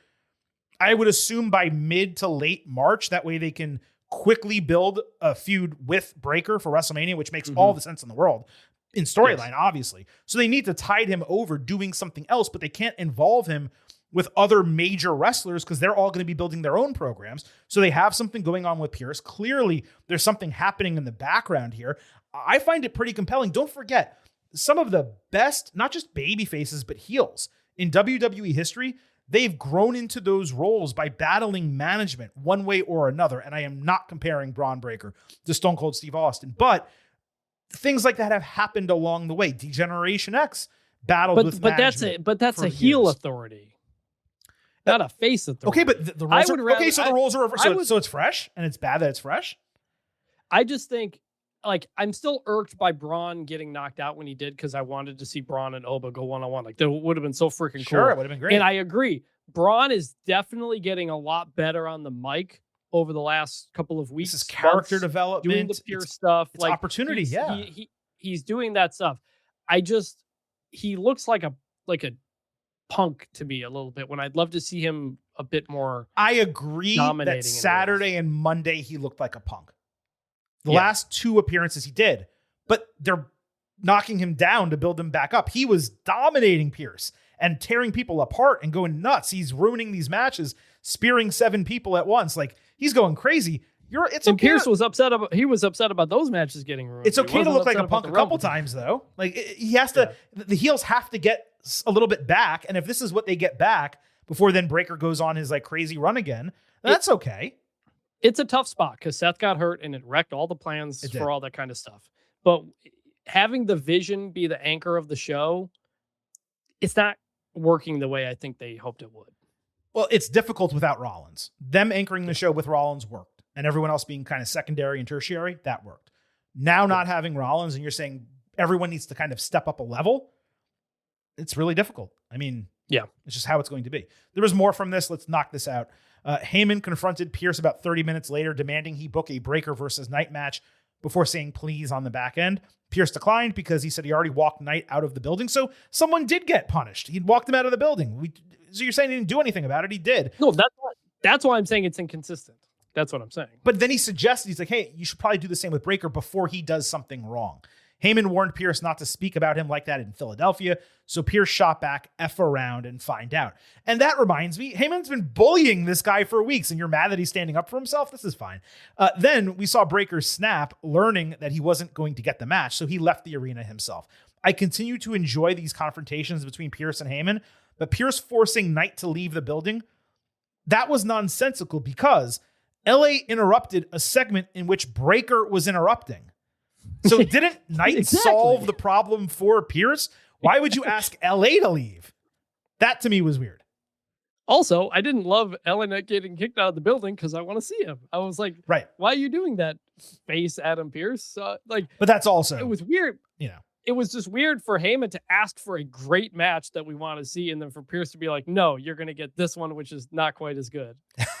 I would assume, by mid to late March. That way they can quickly build a feud with Breaker for WrestleMania, which makes all the sense in the world in storyline, obviously. So they need to tide him over doing something else, but they can't involve him with other major wrestlers because they're all going to be building their own programs. So they have something going on with Pierce. Clearly, there's something happening in the background here. I find it pretty compelling. Don't forget, some of the best, not just baby faces, but heels in WWE history, they've grown into those roles by battling management one way or another. And I am not comparing Braun Breaker to Stone Cold Steve Austin, but things like that have happened along the way. Degeneration X battled with management. But that's a heel authority, not a face authority. Okay, but the roles the roles are over. So it's fresh, and it's bad that it's fresh. I just think, like, I'm still irked by Braun getting knocked out when he did, because I wanted to see Braun and Oba go one-on-one. Like, that would have been so freaking cool. Sure, it would have been great. And I agree. Braun is definitely getting a lot better on the mic over the last couple of weeks. This is character development. Doing the pure stuff. It's like opportunity, He's doing that stuff. He looks like a punk to me a little bit, when I'd love to see him a bit more. I agree that Saturday and Monday he looked like a punk. The last two appearances he did, but they're knocking him down to build him back up. He was dominating Pierce and tearing people apart and going nuts. He's ruining these matches, spearing 7 people at once. Like, he's going crazy. Pierce was upset about. He was upset about those matches getting ruined. It's okay to look like a punk a couple times, though. Like, he has to. The heels have to get a little bit back, and if this is what they get back before then Breaker goes on his like crazy run again, that's okay. It's a tough spot because Seth got hurt and it wrecked all the plans for all that kind of stuff. But having the Vision be the anchor of the show, it's not working the way I think they hoped it would. Well, it's difficult without Rollins. Them anchoring the show with Rollins worked, and everyone else being kind of secondary and tertiary, that worked. Now not having Rollins, and you're saying everyone needs to kind of step up a level, it's really difficult. I mean, it's just how it's going to be. There was more from this. Let's knock this out. Heyman confronted Pierce about 30 minutes later, demanding he book a Breaker versus Knight match before saying please on the back end. Pierce declined because he said he already walked Knight out of the building. So someone did get punished. He'd walked him out of the building. So you're saying he didn't do anything about it? He did. No, that's why I'm saying it's inconsistent. That's what I'm saying. But then he suggested, he's like, hey, you should probably do the same with Breaker before he does something wrong. Heyman warned Pierce not to speak about him like that in Philadelphia, so Pierce shot back, F around, and find out. And that reminds me, Heyman's been bullying this guy for weeks, and you're mad that he's standing up for himself? This is fine. Then we saw Breaker snap, learning that he wasn't going to get the match, so he left the arena himself. I continue to enjoy these confrontations between Pierce and Heyman, but Pierce forcing Knight to leave the building, that was nonsensical because LA interrupted a segment in which Breaker was interrupting. So didn't Knight solve the problem for Pierce? Why would you ask LA to leave? That to me was weird. Also, I didn't love LA Knight getting kicked out of the building because I want to see him. I was like, right, why are you doing that, face Adam Pearce? But that's also, it was weird. It was just weird for Heyman to ask for a great match that we want to see, and then for Pierce to be like, no, you're going to get this one, which is not quite as good.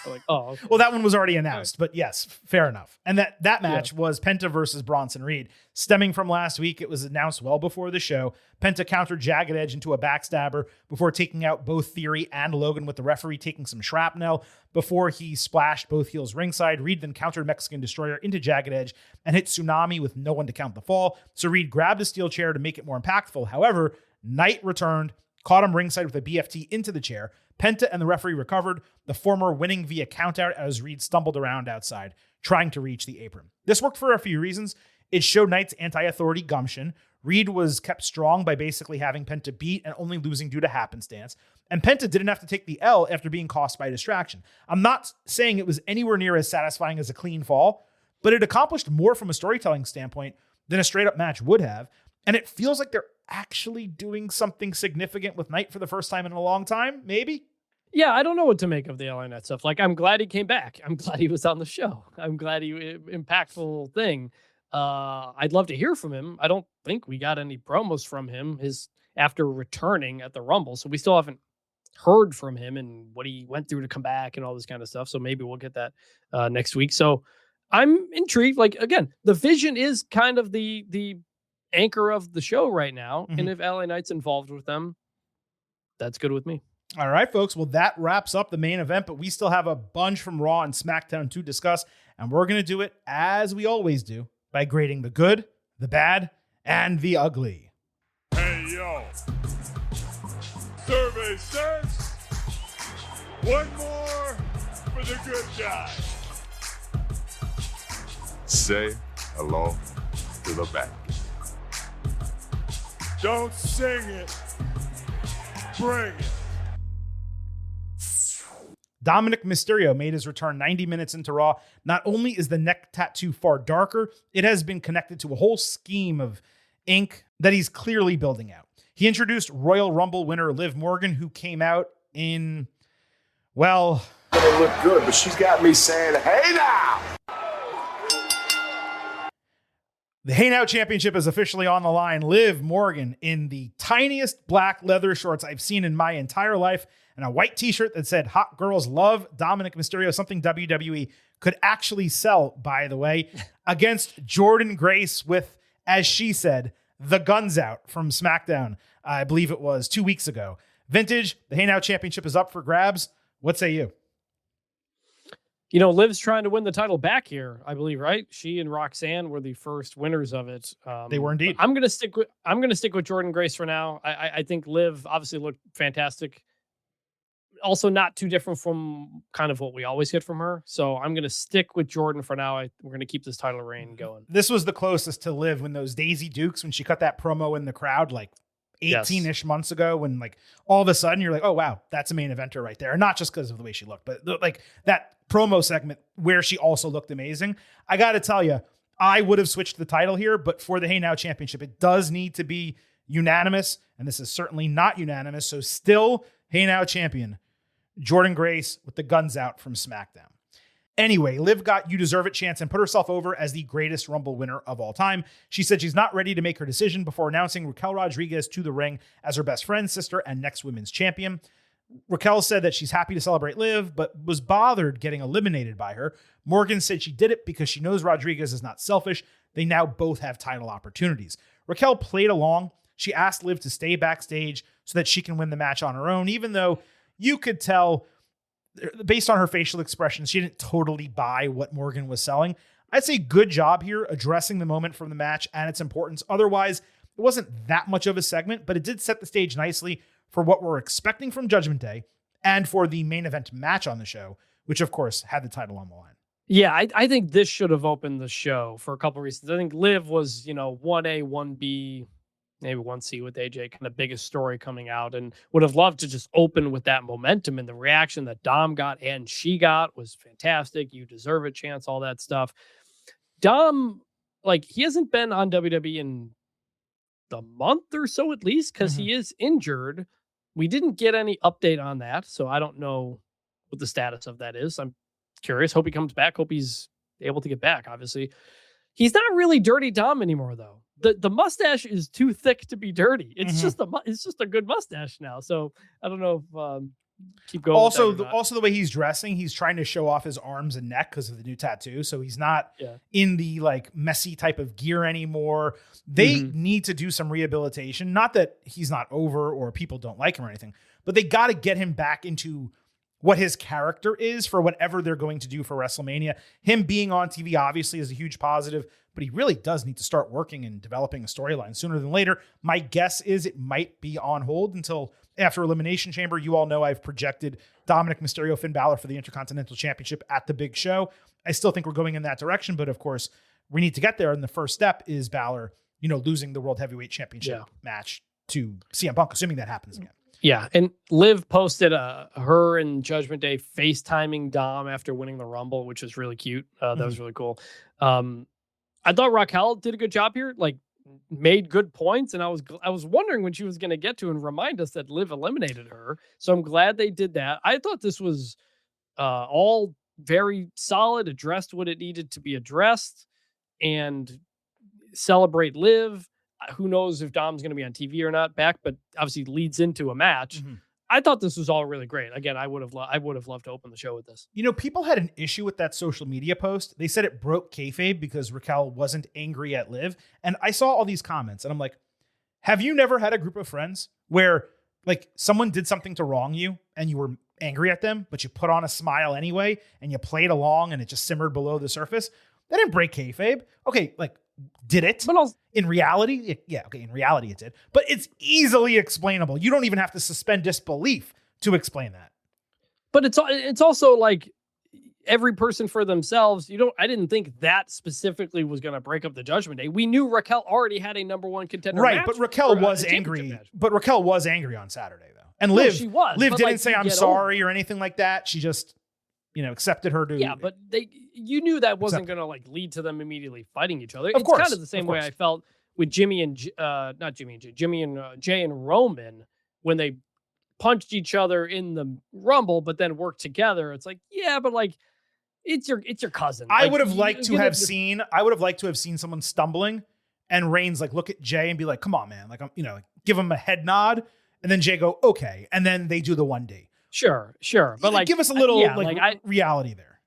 Like, oh, okay. Well, that one was already announced, but yes, fair enough. And that match was Penta versus Bronson Reed. Stemming from last week, it was announced well before the show. Penta countered Jagged Edge into a backstabber before taking out both Theory and Logan, with the referee taking some shrapnel before he splashed both heels ringside. Reed then countered Mexican Destroyer into Jagged Edge and hit Tsunami with no one to count the fall. So Reed grabbed a steel chair to make it more impactful. However, Knight returned, caught him ringside with a BFT into the chair. Penta and the referee recovered, the former winning via countout as Reed stumbled around outside, trying to reach the apron. This worked for a few reasons. It showed Knight's anti-authority gumption. Reed was kept strong by basically having Penta beat and only losing due to happenstance. And Penta didn't have to take the L after being cost by distraction. I'm not saying it was anywhere near as satisfying as a clean fall, but it accomplished more from a storytelling standpoint than a straight-up match would have. And it feels like they're actually doing something significant with Knight for the first time in a long time, maybe? Yeah, I don't know what to make of the LA Knight stuff. Like, I'm glad he came back. I'm glad he was on the show. I'm glad impactful thing. I'd love to hear from him. I don't think we got any promos from him after returning at the Rumble. So we still haven't heard from him and what he went through to come back and all this kind of stuff. So maybe we'll get that next week. So I'm intrigued. Like, again, the Vision is kind of the anchor of the show right now. Mm-hmm. And if LA Knight's involved with them, that's good with me. All right, folks. Well, that wraps up the main event, but we still have a bunch from Raw and SmackDown to discuss. And we're going to do it as we always do, by grading the good, the bad, and the ugly. Hey, yo. Survey says one more for the good guy. Say hello to the back. Don't sing it. Bring it. Dominic Mysterio made his return 90 minutes into Raw. Not only is the neck tattoo far darker, it has been connected to a whole scheme of ink that he's clearly building out. He introduced Royal Rumble winner Liv Morgan, who came out in, well... It looked good, but she's got me saying, hey now! The Hey Now Championship is officially on the line. Liv Morgan in the tiniest black leather shorts I've seen in my entire life, and a white t-shirt that said "Hot Girls Love Dominic Mysterio," something WWE could actually sell, by the way, against Jordynne Grace with, as she said, the guns out from SmackDown. I believe it was 2 weeks ago. Vintage, the Hey Now Championship is up for grabs. What say you? You know, Liv's trying to win the title back here, I believe, right? She and Roxanne were the first winners of it. They were indeed. I'm gonna stick with Jordynne Grace for now. I think Liv obviously looked fantastic. Also, not too different from kind of what we always get from her. So I'm gonna stick with Jordynne for now. We're gonna keep this title reign going. This was the closest to Liv when those Daisy Dukes, when she cut that promo in the crowd, like 18-ish months ago, when like all of a sudden you're like, oh wow, that's a main eventer right there. And not just because of the way she looked, but like that promo segment where she also looked amazing. I got to tell you, I would have switched the title here, but for the Hey Now Championship, it does need to be unanimous. And this is certainly not unanimous. So still Hey Now champion, Jordynne Grace with the guns out from SmackDown. Anyway, Liv got You Deserve It chance and put herself over as the greatest Rumble winner of all time. She said she's not ready to make her decision before announcing Raquel Rodriguez to the ring as her best friend, sister, and next women's champion. Raquel said that she's happy to celebrate Liv, but was bothered getting eliminated by her. Morgan said she did it because she knows Rodriguez is not selfish. They now both have title opportunities. Raquel played along. She asked Liv to stay backstage so that she can win the match on her own, even though you could tell, based on her facial expressions, she didn't totally buy what Morgan was selling. I'd say good job here addressing the moment from the match and its importance. Otherwise, it wasn't that much of a segment, but it did set the stage nicely for what we're expecting from Judgment Day and for the main event match on the show, which of course had the title on the line. Yeah, I think this should have opened the show for a couple of reasons. I think Liv was, 1A, 1B, maybe 1C with AJ, kind of biggest story coming out, and would have loved to just open with that momentum, and the reaction that Dom got and she got was fantastic. You deserve it, chance, all that stuff. Dom, like, he hasn't been on WWE in a month or so at least, because he is injured. We didn't get any update on that, so I don't know what the status of that is. I'm curious. Hope he comes back. Hope he's able to get back, obviously. He's not really Dirty Dom anymore, though. The mustache is too thick to be dirty. It's just a good mustache now. So I don't know if keep going. Also, the way he's dressing, he's trying to show off his arms and neck because of the new tattoo. So he's not in the like messy type of gear anymore. They need to do some rehabilitation. Not that he's not over or people don't like him or anything, but they got to get him back into what his character is for whatever they're going to do for WrestleMania. Him being on TV obviously is a huge positive, but he really does need to start working and developing a storyline sooner than later. My guess is it might be on hold until after Elimination Chamber. You all know I've projected Dominic Mysterio, Finn Balor for the Intercontinental Championship at the big show. I still think we're going in that direction, but of course we need to get there. And the first step is Balor, losing the World Heavyweight Championship match to CM Punk, assuming that happens again. Yeah, and Liv posted her and Judgment Day FaceTiming Dom after winning the Rumble, which was really cute. That was really cool. I thought Raquel did a good job here, like made good points, and I was wondering when she was going to get to and remind us that Liv eliminated her. So I'm glad they did that. I thought this was all very solid, addressed what it needed to be addressed, and celebrate Liv. Who knows if Dom's going to be on TV or not back, but obviously leads into a match. I thought this was all really great. Again, I would have loved to open the show with this. People had an issue with that social media post. They said it broke kayfabe because Raquel wasn't angry at Liv. And I saw all these comments and I'm like, have you never had a group of friends where like someone did something to wrong you and you were angry at them, but you put on a smile anyway and you played along and it just simmered below the surface? That didn't break kayfabe. Okay, like, did it? But also, in reality, in reality it did. But it's easily explainable. You don't even have to suspend disbelief to explain that. But it's also like every person for themselves. I didn't think that specifically was going to break up the Judgment Day. We knew Raquel already had a number one contender right, match but Raquel was angry. But Raquel was angry on Saturday though. And Liv, she was. Liv didn't say I'm sorry or anything like that. She just accepted her to. Yeah, but you knew that wasn't going to like lead to them immediately fighting each other. Of course, kind of the same way I felt with Jimmy and Jay and Roman when they punched each other in the Rumble, but then worked together. It's like, yeah, but like it's your cousin. I would have liked to have seen someone stumbling and Reigns like look at Jay and be like, "Come on, man!" Like give him a head nod, and then Jay go, "Okay," and then they do the 1D. Sure. But like, give us a little reality there.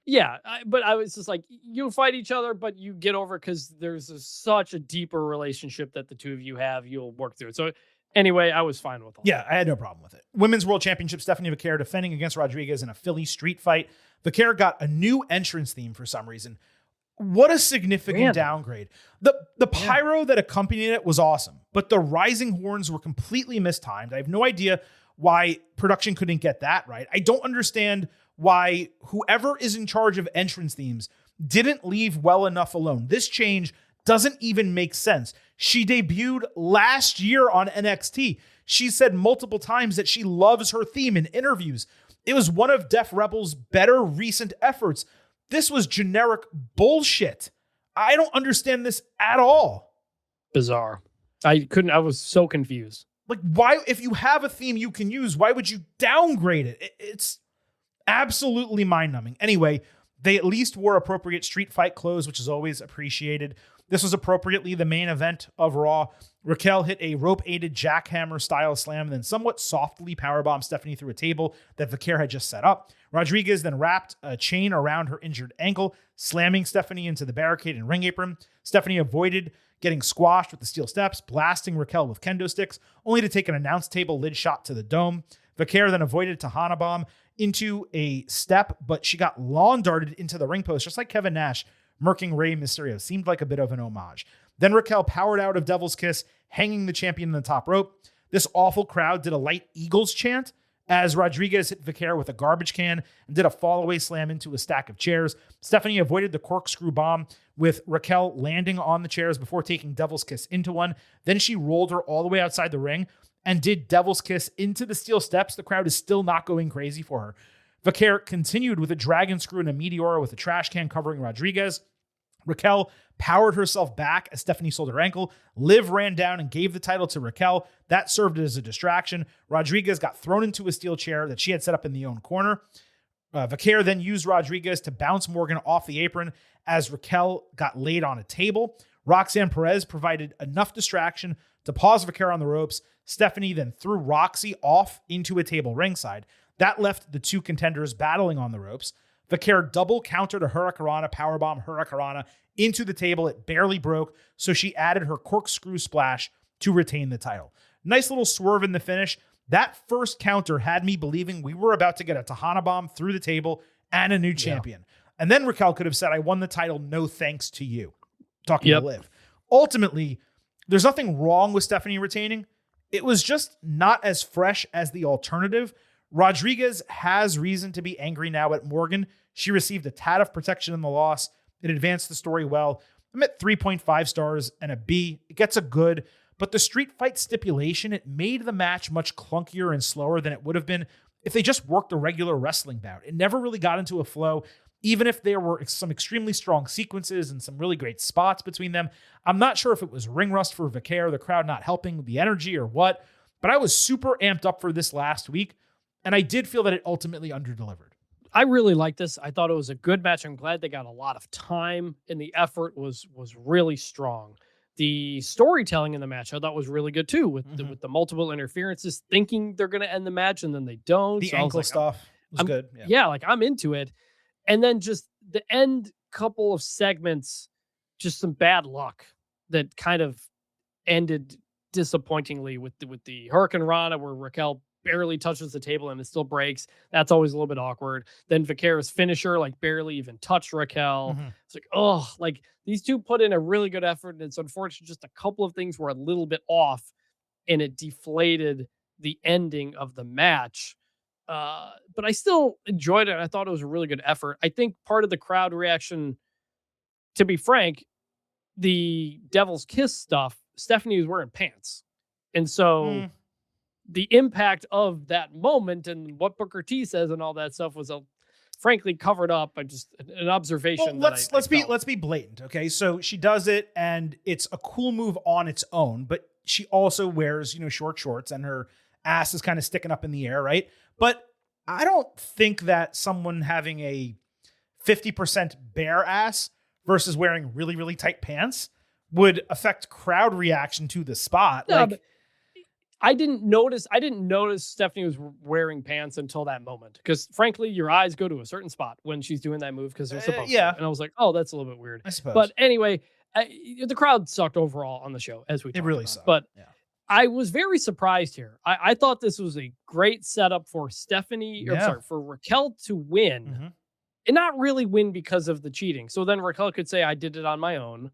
Yeah. But I was just like, you fight each other, but you get over because there's such a deeper relationship that the two of you have. You'll work through it. So anyway, I was fine with all that. I had no problem with it. Women's World Championship, Stephanie Vaquer defending against Rodriguez in a Philly street fight. Vaquer got a new entrance theme for some reason. What a significant downgrade. The pyro that accompanied it was awesome, but the rising horns were completely mistimed. I have no idea why production couldn't get that right. I don't understand why whoever is in charge of entrance themes didn't leave well enough alone. This change doesn't even make sense. She debuted last year on NXT. She said multiple times that she loves her theme in interviews. It was one of Def Rebel's better recent efforts. This was generic bullshit. I don't understand this at all. Bizarre. I was so confused. Like, why, if you have a theme you can use, why would you downgrade it? It's absolutely mind-numbing. Anyway, they at least wore appropriate street fight clothes, which is always appreciated. This was appropriately the main event of Raw. Raquel hit a rope-aided jackhammer-style slam and then somewhat softly powerbombed Stephanie through a table that Vaquer had just set up. Rodriguez then wrapped a chain around her injured ankle, slamming Stephanie into the barricade and ring apron. Stephanie avoided getting squashed with the steel steps, blasting Raquel with kendo sticks, only to take an announce table lid shot to the dome. Vaquer then avoided Tahana Bomb into a step, but she got lawn darted into the ring post, just like Kevin Nash murking Rey Mysterio. Seemed like a bit of an homage. Then Raquel powered out of Devil's Kiss, hanging the champion in the top rope. This awful crowd did a light Eagles chant as Rodriguez hit Vaquer with a garbage can and did a fallaway slam into a stack of chairs. Stephanie avoided the corkscrew bomb with Raquel landing on the chairs before taking Devil's Kiss into one. Then she rolled her all the way outside the ring and did Devil's Kiss into the steel steps. The crowd is still not going crazy for her. Vaquer continued with a dragon screw and a Meteora with a trash can covering Rodriguez. Raquel powered herself back as Stephanie sold her ankle. Liv ran down and gave the title to Raquel. That served as a distraction. Rodriguez got thrown into a steel chair that she had set up in the own corner. Vaquer then used Rodriguez to bounce Morgan off the apron as Raquel got laid on a table. Roxanne Perez provided enough distraction to pause Vaquer on the ropes. Stephanie then threw Roxy off into a table ringside. That left the two contenders battling on the ropes. Vaquer double countered a Hurricanrana powerbomb Hurricanrana into the table. It barely broke, so she added her corkscrew splash to retain the title. Nice little swerve in the finish. That first counter had me believing we were about to get a Tejana bomb through the table and a new champion. And then Raquel could have said, I won the title, no thanks to you. Talking to Liv. Ultimately, there's nothing wrong with Stephanie retaining. It was just not as fresh as the alternative. Rodriguez has reason to be angry now at Morgan. She received a tad of protection in the loss. It advanced the story well. I'm at 3.5 stars and a B. It gets a good, but the street fight stipulation, it made the match much clunkier and slower than it would have been if they just worked a regular wrestling bout. It never really got into a flow, even if there were some extremely strong sequences and some really great spots between them. I'm not sure if it was ring rust for Vaquer, the crowd not helping with the energy or what, but I was super amped up for this last week, and I did feel that it ultimately underdelivered. I really like this. I thought it was a good match. I'm glad they got a lot of time, and the effort was really strong. The storytelling in the match I thought was really good too, with the multiple interferences, thinking they're going to end the match and then they don't. The ankle stuff was good. Yeah, like I'm into it. And then just the end couple of segments, just some bad luck that kind of ended disappointingly with the Hurricanrana, where Raquel barely touches the table and it still breaks. That's always a little bit awkward. Then Vaquera's finisher, like, barely even touched Raquel. It's like, oh, like, these two put in a really good effort, and it's unfortunate just a couple of things were a little bit off, and it deflated the ending of the match. But I still enjoyed it. I thought it was a really good effort. I think part of the crowd reaction, to be frank, the Devil's Kiss stuff, Stephanie was wearing pants. And so the impact of that moment and what Booker T says and all that stuff was frankly covered up by just an observation. Well, let's be blatant. Okay. So she does it and it's a cool move on its own, but she also wears, short shorts and her ass is kind of sticking up in the air. Right. But I don't think that someone having a 50% bare ass versus wearing really, really tight pants would affect crowd reaction to the spot. No, but I didn't notice Stephanie was wearing pants until that moment. Because frankly, your eyes go to a certain spot when she's doing that move because they're supposed to. And I was like, oh, that's a little bit weird. I suppose. But anyway, the crowd sucked overall on the show, as we talked really about. sucked. But I was very surprised here. I thought this was a great setup for for Raquel to win. And not really win because of the cheating. So then Raquel could say, I did it on my own.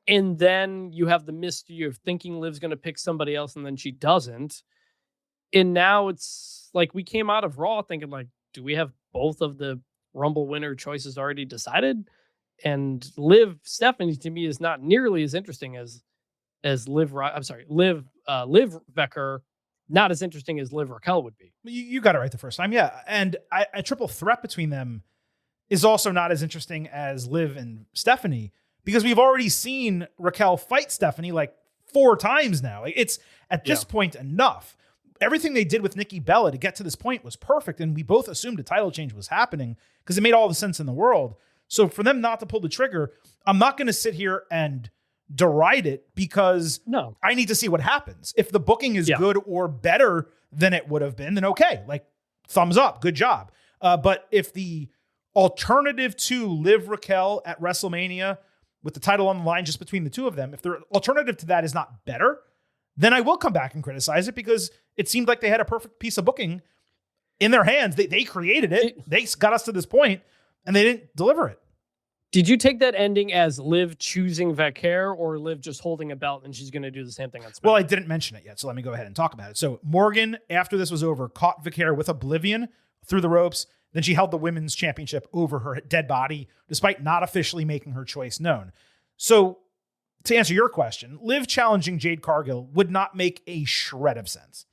And then you have the mystery of thinking Liv's going to pick somebody else, and then she doesn't. And now it's like we came out of Raw thinking, like, do we have both of the Rumble winner choices already decided? And Liv Stephanie, to me, is not nearly as interesting as Liv Vaquer, not as interesting as Liv Raquel would be. You got it right the first time. Yeah. And a triple threat between them is also not as interesting as Liv and Stephanie, because we've already seen Raquel fight Stephanie like 4 times now. Like, it's at this point enough. Everything they did with Nikki Bella to get to this point was perfect. And we both assumed a title change was happening because it made all the sense in the world. So for them not to pull the trigger, I'm not going to sit here and deride it because I need to see what happens. If the booking is good or better than it would have been, then okay, like, thumbs up, good job. But if the alternative to Liv Raquel at WrestleMania with the title on the line just between the two of them, if their alternative to that is not better, then I will come back and criticize it because it seemed like they had a perfect piece of booking in their hands. They created it. They got us to this point and they didn't deliver it. Did you take that ending as Liv choosing Vaquer or Liv just holding a belt and she's going to do the same thing on SmackDown? Well, I didn't mention it yet, so let me go ahead and talk about it. So Morgan, after this was over, caught Vaquer with Oblivion through the ropes. Then she held the women's championship over her dead body, despite not officially making her choice known. So to answer your question, Liv challenging Jade Cargill would not make a shred of sense.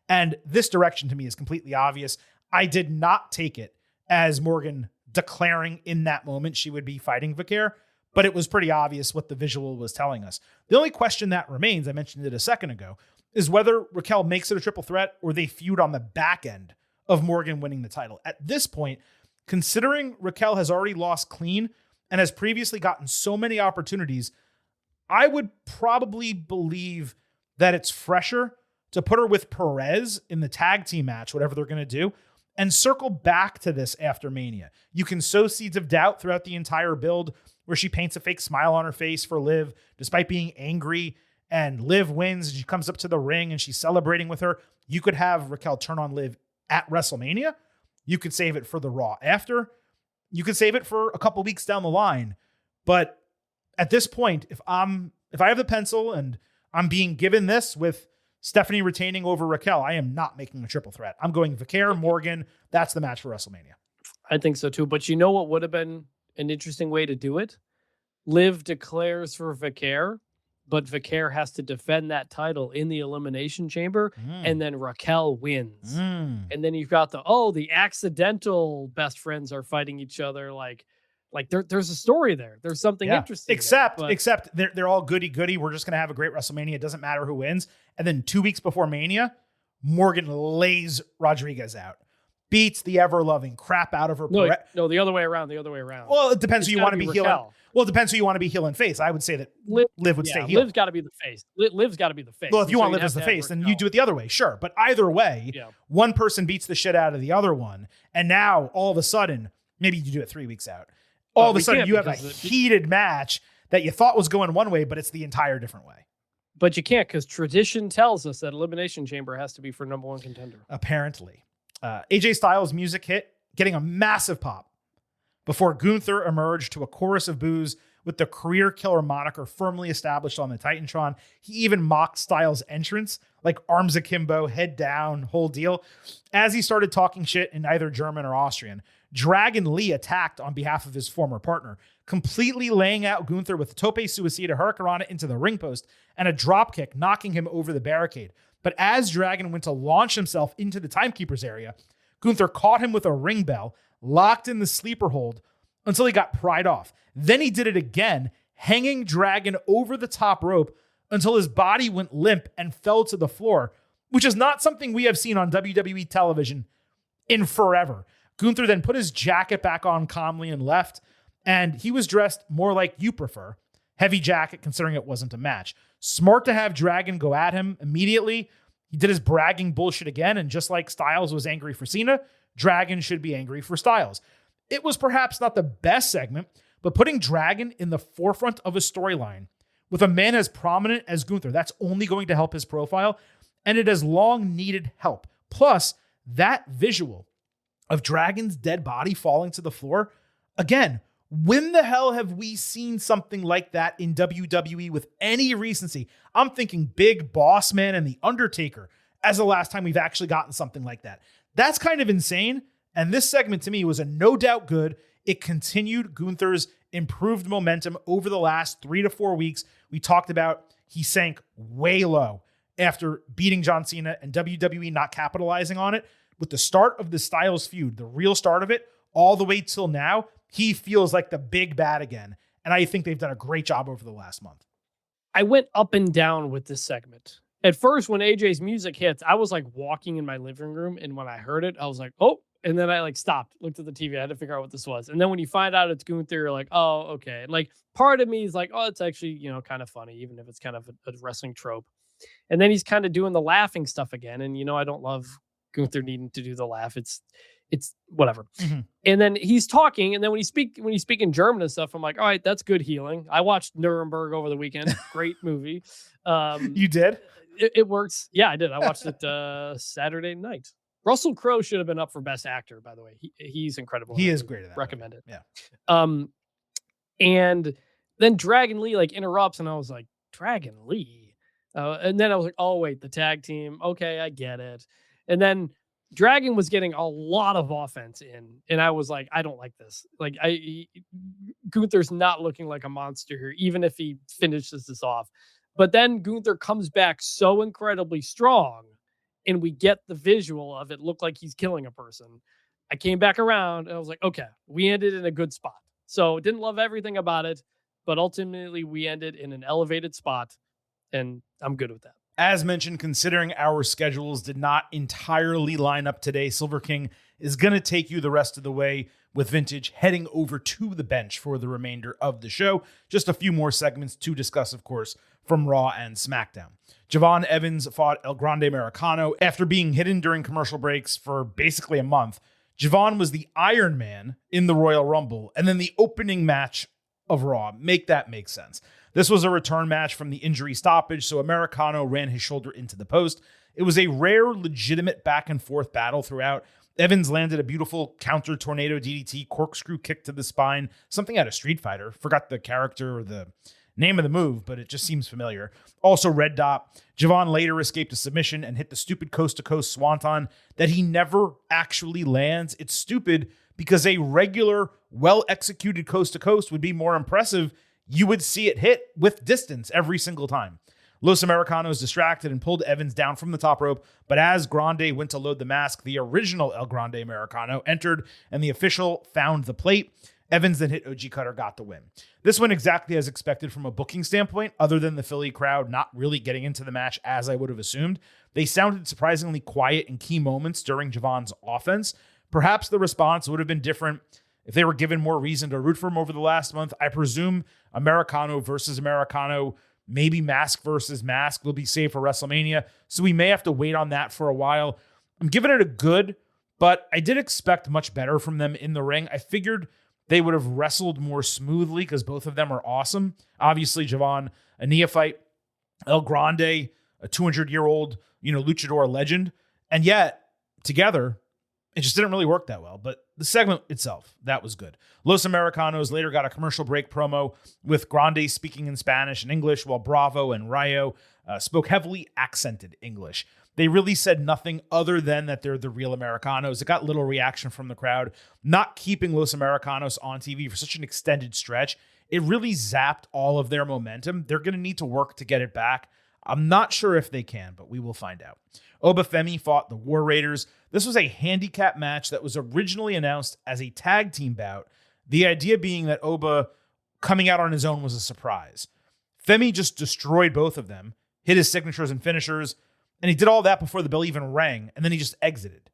And this direction to me is completely obvious. I did not take it as Morgan declaring in that moment she would be fighting Vaquer, but it was pretty obvious what the visual was telling us. The only question that remains, I mentioned it a second ago, is whether Raquel makes it a triple threat or they feud on the back end of Morgan winning the title. At this point, considering Raquel has already lost clean and has previously gotten so many opportunities, I would probably believe that it's fresher to put her with Perez in the tag team match, whatever they're going to do, and circle back to this after Mania. You can sow seeds of doubt throughout the entire build where she paints a fake smile on her face for Liv, despite being angry, and Liv wins, and she comes up to the ring and she's celebrating with her. You could have Raquel turn on Liv at WrestleMania. You could save it for the Raw after. You could save it for a couple weeks down the line. But at this point, if I have the pencil and I'm being given this with Stephanie retaining over Raquel, I am not making a triple threat. I'm going Vicaire, Morgan. That's the match for WrestleMania. I think so too. But you know what would have been an interesting way to do it? Liv declares for Vicaire, but Vicaire has to defend that title in the Elimination Chamber, and then Raquel wins. And then you've got the accidental best friends are fighting each other. Like there's a story there. There's something interesting. Except they're all goody-goody. We're just going to have a great WrestleMania. It doesn't matter who wins. And then 2 weeks before Mania, Morgan lays Rodriguez out. Beats the ever-loving crap out of her. No, the other way around. Well, it depends who you want to be healing. Well, it depends who you want to be heel and face. I would say that Liv would stay heel. Liv's got to be the face. Liv's got to be the face. Well, if you want Liv as the face, then you do it the other way, sure. But either way, one person beats the shit out of the other one. And now, all of a sudden, maybe you do it 3 weeks out. All of a sudden, you have a heated match that you thought was going one way, but it's the entire different way. But you can't, because tradition tells us that Elimination Chamber has to be for number one contender. Apparently. AJ Styles' music hit, getting a massive pop before Gunther emerged to a chorus of boos with the career killer moniker firmly established on the Titantron. He even mocked Styles' entrance, like arms akimbo, head down, whole deal. As he started talking shit in either German or Austrian, Dragon Lee attacked on behalf of his former partner, completely laying out Gunther with a tope suicida hurricanrana into the ring post and a dropkick, knocking him over the barricade. But as Dragon went to launch himself into the timekeeper's area, Gunther caught him with a ring bell, locked in the sleeper hold until he got pried off. Then he did it again, hanging Dragon over the top rope until his body went limp and fell to the floor, which is not something we have seen on WWE television in forever. Gunther then put his jacket back on calmly and left, and he was dressed more like you prefer. Heavy jacket, considering it wasn't a match. Smart to have Dragon go at him immediately. He did his bragging bullshit again, and just like Styles was angry for Cena, Dragon should be angry for Styles. It was perhaps not the best segment, but putting Dragon in the forefront of a storyline with a man as prominent as Gunther, that's only going to help his profile, and it has long needed help. Plus, that visual of Dragon's dead body falling to the floor, again, when the hell have we seen something like that in WWE with any recency? I'm thinking Big Boss Man and The Undertaker as the last time we've actually gotten something like that. That's kind of insane. And this segment to me was a no doubt good. It continued Gunther's improved momentum over the last 3 to 4 weeks. We talked about he sank way low after beating John Cena and WWE not capitalizing on it. With the start of the Styles feud, the real start of it, all the way till now, he feels like the big bad again. And I think they've done a great job over the last month. I went up and down with this segment. At first, when AJ's music hits, I was like walking in my living room. And when I heard it, I was like, oh, and then I like stopped, looked at the TV. I had to figure out what this was. And then when you find out it's Gunther, you're like, oh, okay. And like part of me is like, oh, it's actually, kind of funny, even if it's kind of a wrestling trope. And then he's kind of doing the laughing stuff again. And, I don't love Gunther needing to do the laugh. It's whatever. Mm-hmm. And then he's talking. And then when you speak in German and stuff, I'm like, all right, that's good healing. I watched Nuremberg over the weekend. Great movie. You did? It works. Yeah, I did. I watched it Saturday night. Russell Crowe should have been up for Best Actor, by the way. He's incredible. He is great at that. Recommend it. Yeah. And then Dragon Lee interrupts, and I was like, Dragon Lee? And then I was like, oh, wait, the tag team. Okay, I get it. And then Dragon was getting a lot of offense in, and I was like, I don't like this. Like, Gunther's not looking like a monster here, even if he finishes this off. But then Gunther comes back so incredibly strong, and we get the visual of it look like he's killing a person. I came back around, and I was like, okay, we ended in a good spot. So didn't love everything about it, but ultimately we ended in an elevated spot, and I'm good with that. As mentioned, considering our schedules did not entirely line up today, Silver King is going to take you the rest of the way with Vintage heading over to the bench for the remainder of the show. Just a few more segments to discuss, of course, from Raw and SmackDown. Javon Evans fought El Grande Americano after being hidden during commercial breaks for basically a month. Javon was the Iron Man in the Royal Rumble, and then the opening match of Raw. Make that make sense. This was a return match from the injury stoppage, so Americano ran his shoulder into the post. It was a rare, legitimate back and forth battle throughout. Evans landed a beautiful counter tornado DDT, corkscrew kick to the spine, something out of Street Fighter. Forgot the character or the name of the move, but it just seems familiar. Also red dot. Javon later escaped a submission and hit the stupid coast-to-coast swanton that he never actually lands. It's stupid because a regular, well-executed coast-to-coast would be more impressive. You would see it hit with distance every single time. Los Americanos distracted and pulled Evans down from the top rope, but as Grande went to load the mask, the original El Grande Americano entered, and the official found the plate. Evans then hit OG Cutter, got the win. This went exactly as expected from a booking standpoint, other than the Philly crowd not really getting into the match as I would have assumed. They sounded surprisingly quiet in key moments during Javon's offense. Perhaps the response would have been different if they were given more reason to root for him over the last month. I presume Americano versus Americano, maybe mask versus mask, will be saved for WrestleMania, so we may have to wait on that for a while. I'm giving it a good, but I did expect much better from them in the ring. I figured they would have wrestled more smoothly because both of them are awesome. Obviously, Javon, a neophyte, El Grande, a 200-year-old, luchador legend, and yet together, it just didn't really work that well. But the segment itself, that was good. Los Americanos later got a commercial break promo with Grande speaking in Spanish and English, while Bravo and Rayo spoke heavily accented English. They really said nothing other than that they're the real Americanos. It got little reaction from the crowd. Not keeping Los Americanos on TV for such an extended stretch, it really zapped all of their momentum. They're going to need to work to get it back. I'm not sure if they can, but we will find out. Obafemi fought the War Raiders. This was a handicap match that was originally announced as a tag team bout, the idea being that Oba coming out on his own was a surprise. Femi just destroyed both of them, hit his signatures and finishers, and he did all that before the bell even rang, and then he just exited.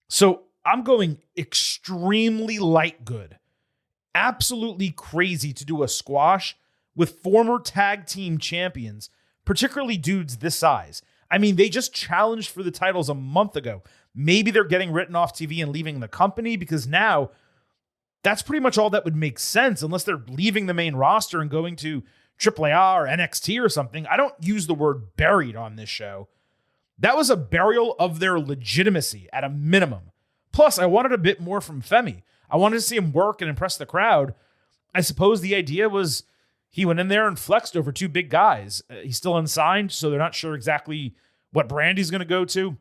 So I'm going extremely light good. Absolutely crazy to do a squash with former tag team champions, particularly dudes this size. I mean, they just challenged for the titles a month ago. Maybe they're getting written off TV and leaving the company, because now that's pretty much all that would make sense, unless they're leaving the main roster and going to AAA or NXT or something. I don't use the word buried on this show. That was a burial of their legitimacy at a minimum. Plus, I wanted a bit more from Femi. I wanted to see him work and impress the crowd. I suppose the idea was he went in there and flexed over two big guys. He's still unsigned, so they're not sure exactly what brand he's going to go to.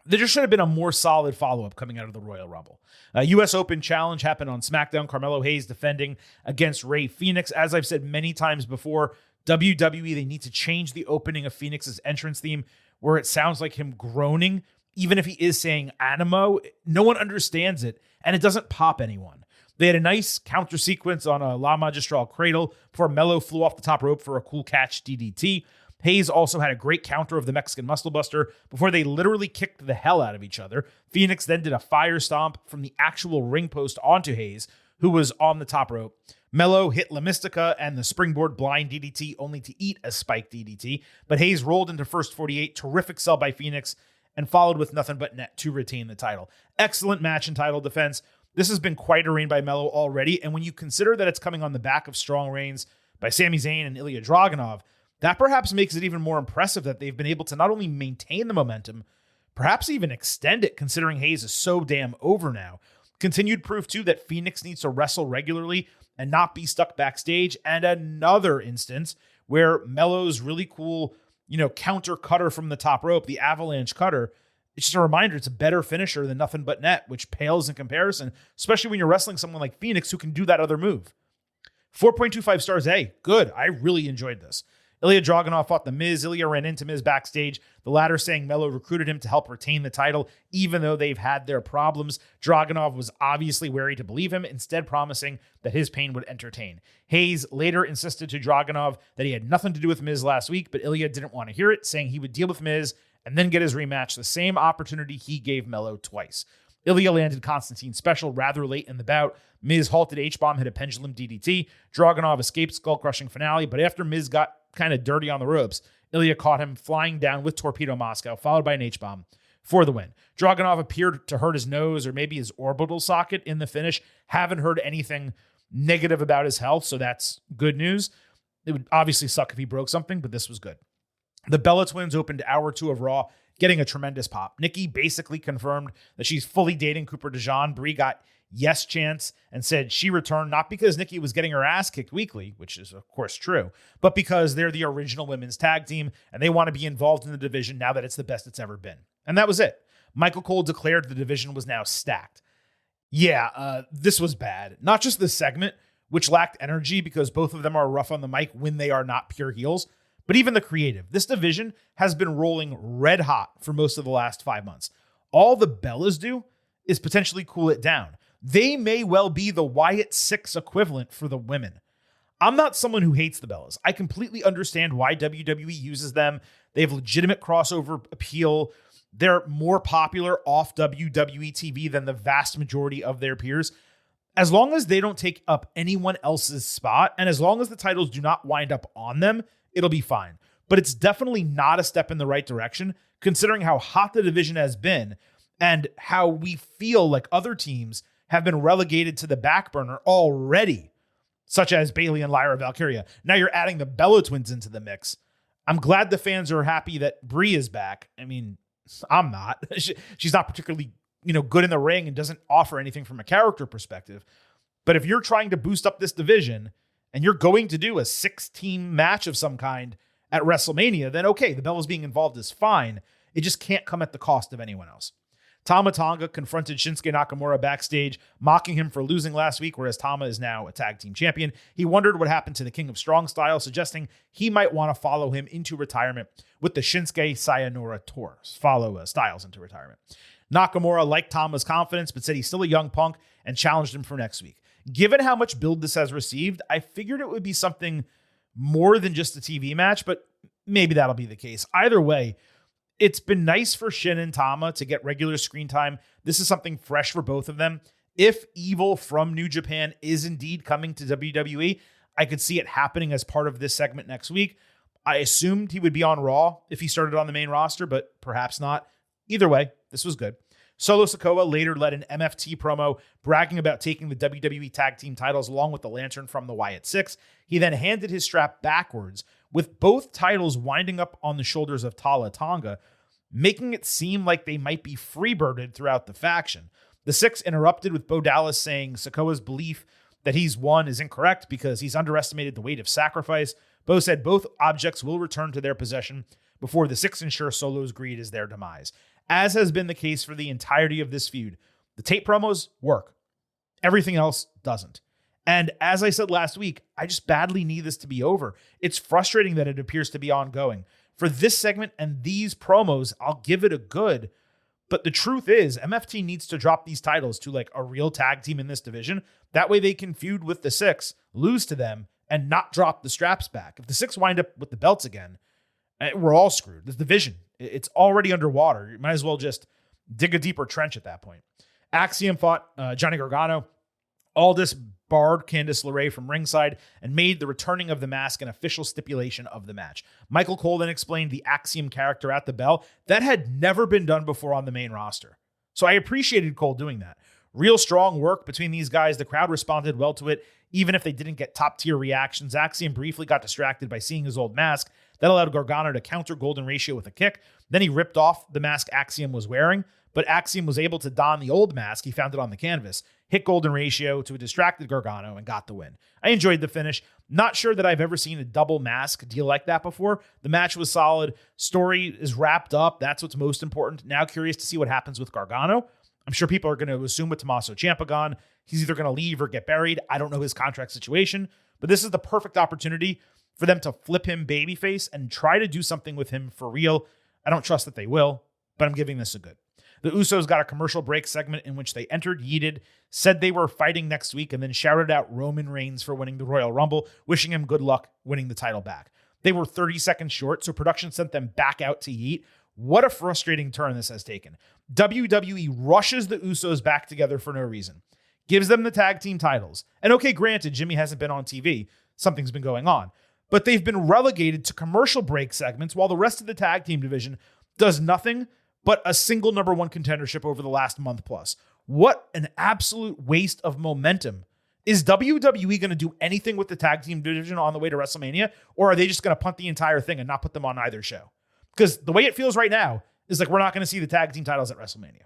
There just should have been a more solid follow-up coming out of the Royal Rumble. U.S. Open Challenge happened on SmackDown. Carmelo Hayes defending against Rey Fenix. As I've said many times before, WWE, they need to change the opening of Phoenix's entrance theme where it sounds like him groaning. Even if he is saying animo, no one understands it, and it doesn't pop anyone. They had a nice counter sequence on a La Magistral cradle before Melo flew off the top rope for a cool catch DDT. Hayes also had a great counter of the Mexican Muscle Buster before they literally kicked the hell out of each other. Phoenix then did a fire stomp from the actual ring post onto Hayes, who was on the top rope. Melo hit La Mystica and the springboard blind DDT only to eat a spike DDT, but Hayes rolled into first 48. Terrific sell by Phoenix and followed with nothing but net to retain the title. Excellent match and title defense. This has been quite a reign by Melo already, and when you consider that it's coming on the back of strong reigns by Sami Zayn and Ilya Dragunov, that perhaps makes it even more impressive that they've been able to not only maintain the momentum, perhaps even extend it, considering Hayes is so damn over now. Continued proof, too, that Phoenix needs to wrestle regularly and not be stuck backstage. And another instance where Melo's really cool, counter cutter from the top rope, the avalanche cutter, it's just a reminder it's a better finisher than nothing but net, which pales in comparison, especially when you're wrestling someone like Phoenix who can do that other move. 4.25 stars, good. I really enjoyed this. Ilya Dragunov fought The Miz. Ilya ran into Miz backstage, the latter saying Melo recruited him to help retain the title, even though they've had their problems. Dragunov was obviously wary to believe him, instead promising that his pain would entertain. Hayes later insisted to Dragunov that he had nothing to do with Miz last week, but Ilya didn't want to hear it, saying he would deal with Miz and then get his rematch, the same opportunity he gave Melo twice. Ilya landed Constantine's special rather late in the bout. Miz halted H-bomb, hit a pendulum DDT. Dragunov escaped skull-crushing finale, but after Miz got kind of dirty on the ropes, Ilya caught him flying down with Torpedo Moscow, followed by an H-bomb for the win. Dragunov appeared to hurt his nose or maybe his orbital socket in the finish. Haven't heard anything negative about his health, so that's good news. It would obviously suck if he broke something, but this was good. The Bella Twins opened hour 2 of Raw, getting a tremendous pop. Nikki basically confirmed that she's fully dating Cooper DeJean. Brie got yes chance and said she returned not because Nikki was getting her ass kicked weekly, which is of course true, but because they're the original women's tag team and they want to be involved in the division now that it's the best it's ever been. And that was it. Michael Cole declared the division was now stacked. Yeah, this was bad. Not just the segment, which lacked energy because both of them are rough on the mic when they are not pure heels, but even the creative. This division has been rolling red hot for most of the last 5 months. All the Bellas do is potentially cool it down. They may well be the Wyatt 6 equivalent for the women. I'm not someone who hates the Bellas. I completely understand why WWE uses them. They have legitimate crossover appeal. They're more popular off WWE TV than the vast majority of their peers. As long as they don't take up anyone else's spot, and as long as the titles do not wind up on them, it'll be fine. But it's definitely not a step in the right direction, considering how hot the division has been and how we feel like other teams have been relegated to the back burner already, such as Bayley and Lyra Valkyria. Now you're adding the Bella Twins into the mix. I'm glad the fans are happy that Brie is back. I mean, I'm not. She's not particularly, good in the ring and doesn't offer anything from a character perspective. But if you're trying to boost up this division and you're going to do a 6-team match of some kind at WrestleMania, then okay, the Bellas being involved is fine. It just can't come at the cost of anyone else. Tama Tonga confronted Shinsuke Nakamura backstage, mocking him for losing last week, whereas Tama is now a tag team champion. He wondered what happened to the King of Strong Style, suggesting he might want to follow him into retirement with the Shinsuke Sayonara Tour. Follow Styles into retirement. Nakamura liked Tama's confidence, but said he's still a young punk and challenged him for next week. Given how much build this has received, I figured it would be something more than just a TV match, but maybe that'll be the case. Either way, it's been nice for Shin and Tama to get regular screen time. This is something fresh for both of them. If Evil from New Japan is indeed coming to WWE, I could see it happening as part of this segment next week. I assumed he would be on Raw if he started on the main roster, but perhaps not. Either way, this was good. Solo Sikoa later led an MFT promo bragging about taking the WWE Tag Team titles along with the Lantern from the Wyatt 6. He then handed his strap backwards, with both titles winding up on the shoulders of Tama Tonga, making it seem like they might be freebirded throughout the faction. The 6 interrupted with Bo Dallas saying Sikoa's belief that he's won is incorrect because he's underestimated the weight of sacrifice. Bo said both objects will return to their possession before the 6 ensure Solo's greed is their demise. As has been the case for the entirety of this feud, the tape promos work. Everything else doesn't. And as I said last week, I just badly need this to be over. It's frustrating that it appears to be ongoing. For this segment and these promos, I'll give it a good. But the truth is, MFT needs to drop these titles to like a real tag team in this division. That way they can feud with the 6, lose to them, and not drop the straps back. If the 6 wind up with the belts again, we're all screwed. This division, it's already underwater. You might as well just dig a deeper trench at that point. Axiom fought Johnny Gargano. Aldis barred Candice LeRae from ringside and made the returning of the mask an official stipulation of the match. Michael Cole then explained the Axiom character at the bell. That had never been done before on the main roster. So I appreciated Cole doing that. Real strong work between these guys. The crowd responded well to it, even if they didn't get top-tier reactions. Axiom briefly got distracted by seeing his old mask. That allowed Gargano to counter Golden Ratio with a kick. Then he ripped off the mask Axiom was wearing, but Axiom was able to don the old mask. He found it on the canvas, hit Golden Ratio to a distracted Gargano, and got the win. I enjoyed the finish. Not sure that I've ever seen a double mask deal like that before. The match was solid. Story is wrapped up. That's what's most important. Now curious to see what happens with Gargano. I'm sure people are going to assume with Tommaso Ciampa gone, he's either going to leave or get buried. I don't know his contract situation, but this is the perfect opportunity for them to flip him babyface and try to do something with him for real. I don't trust that they will, but I'm giving this a good. The Usos got a commercial break segment in which they entered, yeeted, said they were fighting next week, and then shouted out Roman Reigns for winning the Royal Rumble, wishing him good luck winning the title back. They were 30 seconds short, so production sent them back out to yeet. What a frustrating turn this has taken. WWE rushes the Usos back together for no reason, gives them the tag team titles. And okay, granted, Jimmy hasn't been on TV. Something's been going on. But they've been relegated to commercial break segments while the rest of the tag team division does nothing but a single number one contendership over the last month plus. What an absolute waste of momentum. Is WWE going to do anything with the tag team division on the way to WrestleMania? Or are they just going to punt the entire thing and not put them on either show? Because the way it feels right now is like we're not going to see the tag team titles at WrestleMania.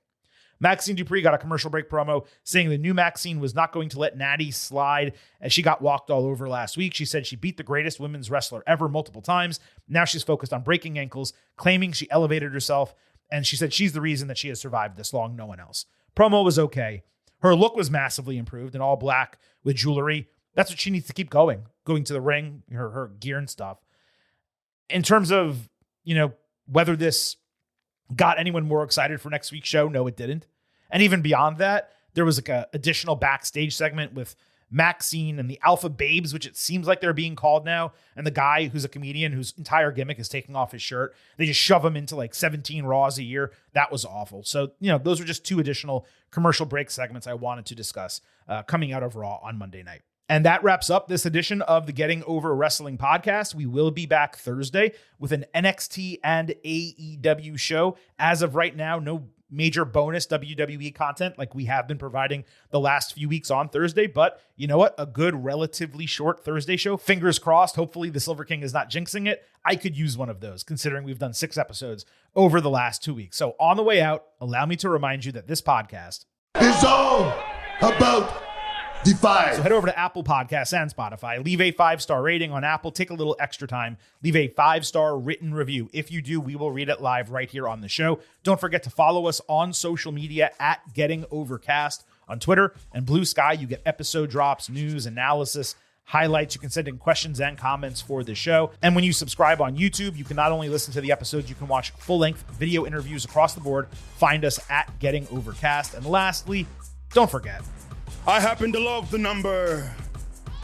Maxine Dupree got a commercial break promo saying the new Maxine was not going to let Natty slide as she got walked all over last week. She said she beat the greatest women's wrestler ever multiple times. Now she's focused on breaking ankles, claiming she elevated herself. And she said she's the reason that she has survived this long, no one else. Promo was okay. Her look was massively improved in all black with jewelry. That's what she needs to keep going to the ring, her gear and stuff. In terms of, whether this got anyone more excited for next week's show, no, it didn't. And even beyond that, there was like a additional backstage segment with Maxine and the Alpha Babes, which it seems like they're being called now, and the guy who's a comedian whose entire gimmick is taking off his shirt. They just shove him into like 17 Raws a year. That was awful. So, those were just two additional commercial break segments I wanted to discuss coming out of Raw on Monday night. And that wraps up this edition of the Getting Over Wrestling podcast. We will be back Thursday with an NXT and AEW show. As of right now, no major bonus WWE content like we have been providing the last few weeks on Thursday. But you know what? A good, relatively short Thursday show. Fingers crossed. Hopefully the Silver King is not jinxing it. I could use one of those, considering we've done 6 episodes over the last 2 weeks. So on the way out, allow me to remind you that this podcast is all about Defy. So head over to Apple Podcasts and Spotify. Leave a 5-star rating on Apple. Take a little extra time. Leave a 5-star written review. If you do, we will read it live right here on the show. Don't forget to follow us on social media at Getting Overcast on Twitter and Blue Sky. You get episode drops, news, analysis, highlights. You can send in questions and comments for the show. And when you subscribe on YouTube, you can not only listen to the episodes, you can watch full-length video interviews across the board. Find us at Getting Overcast. And lastly, don't forget, I happen to love the number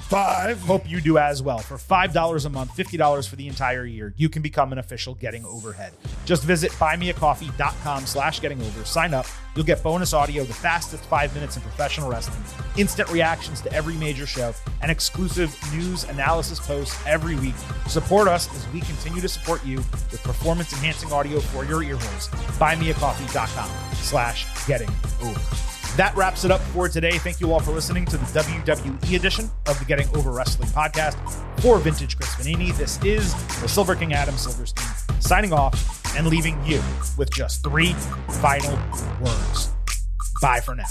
5. Hope you do as well. For $5 a month, $50 for the entire year, you can become an official Getting Overhead. Just visit buymeacoffee.com/gettingover. Sign up. You'll get bonus audio, the fastest 5 minutes in professional wrestling, instant reactions to every major show, and exclusive news analysis posts every week. Support us as we continue to support you with performance-enhancing audio for your earholes. Buymeacoffee.com/gettingover. That wraps it up for today. Thank you all for listening to the WWE edition of the Getting Over Wrestling podcast. For Vintage Chris Vanini, this is the Silver King Adam Silverstein signing off and leaving you with just 3 final words. Bye for now.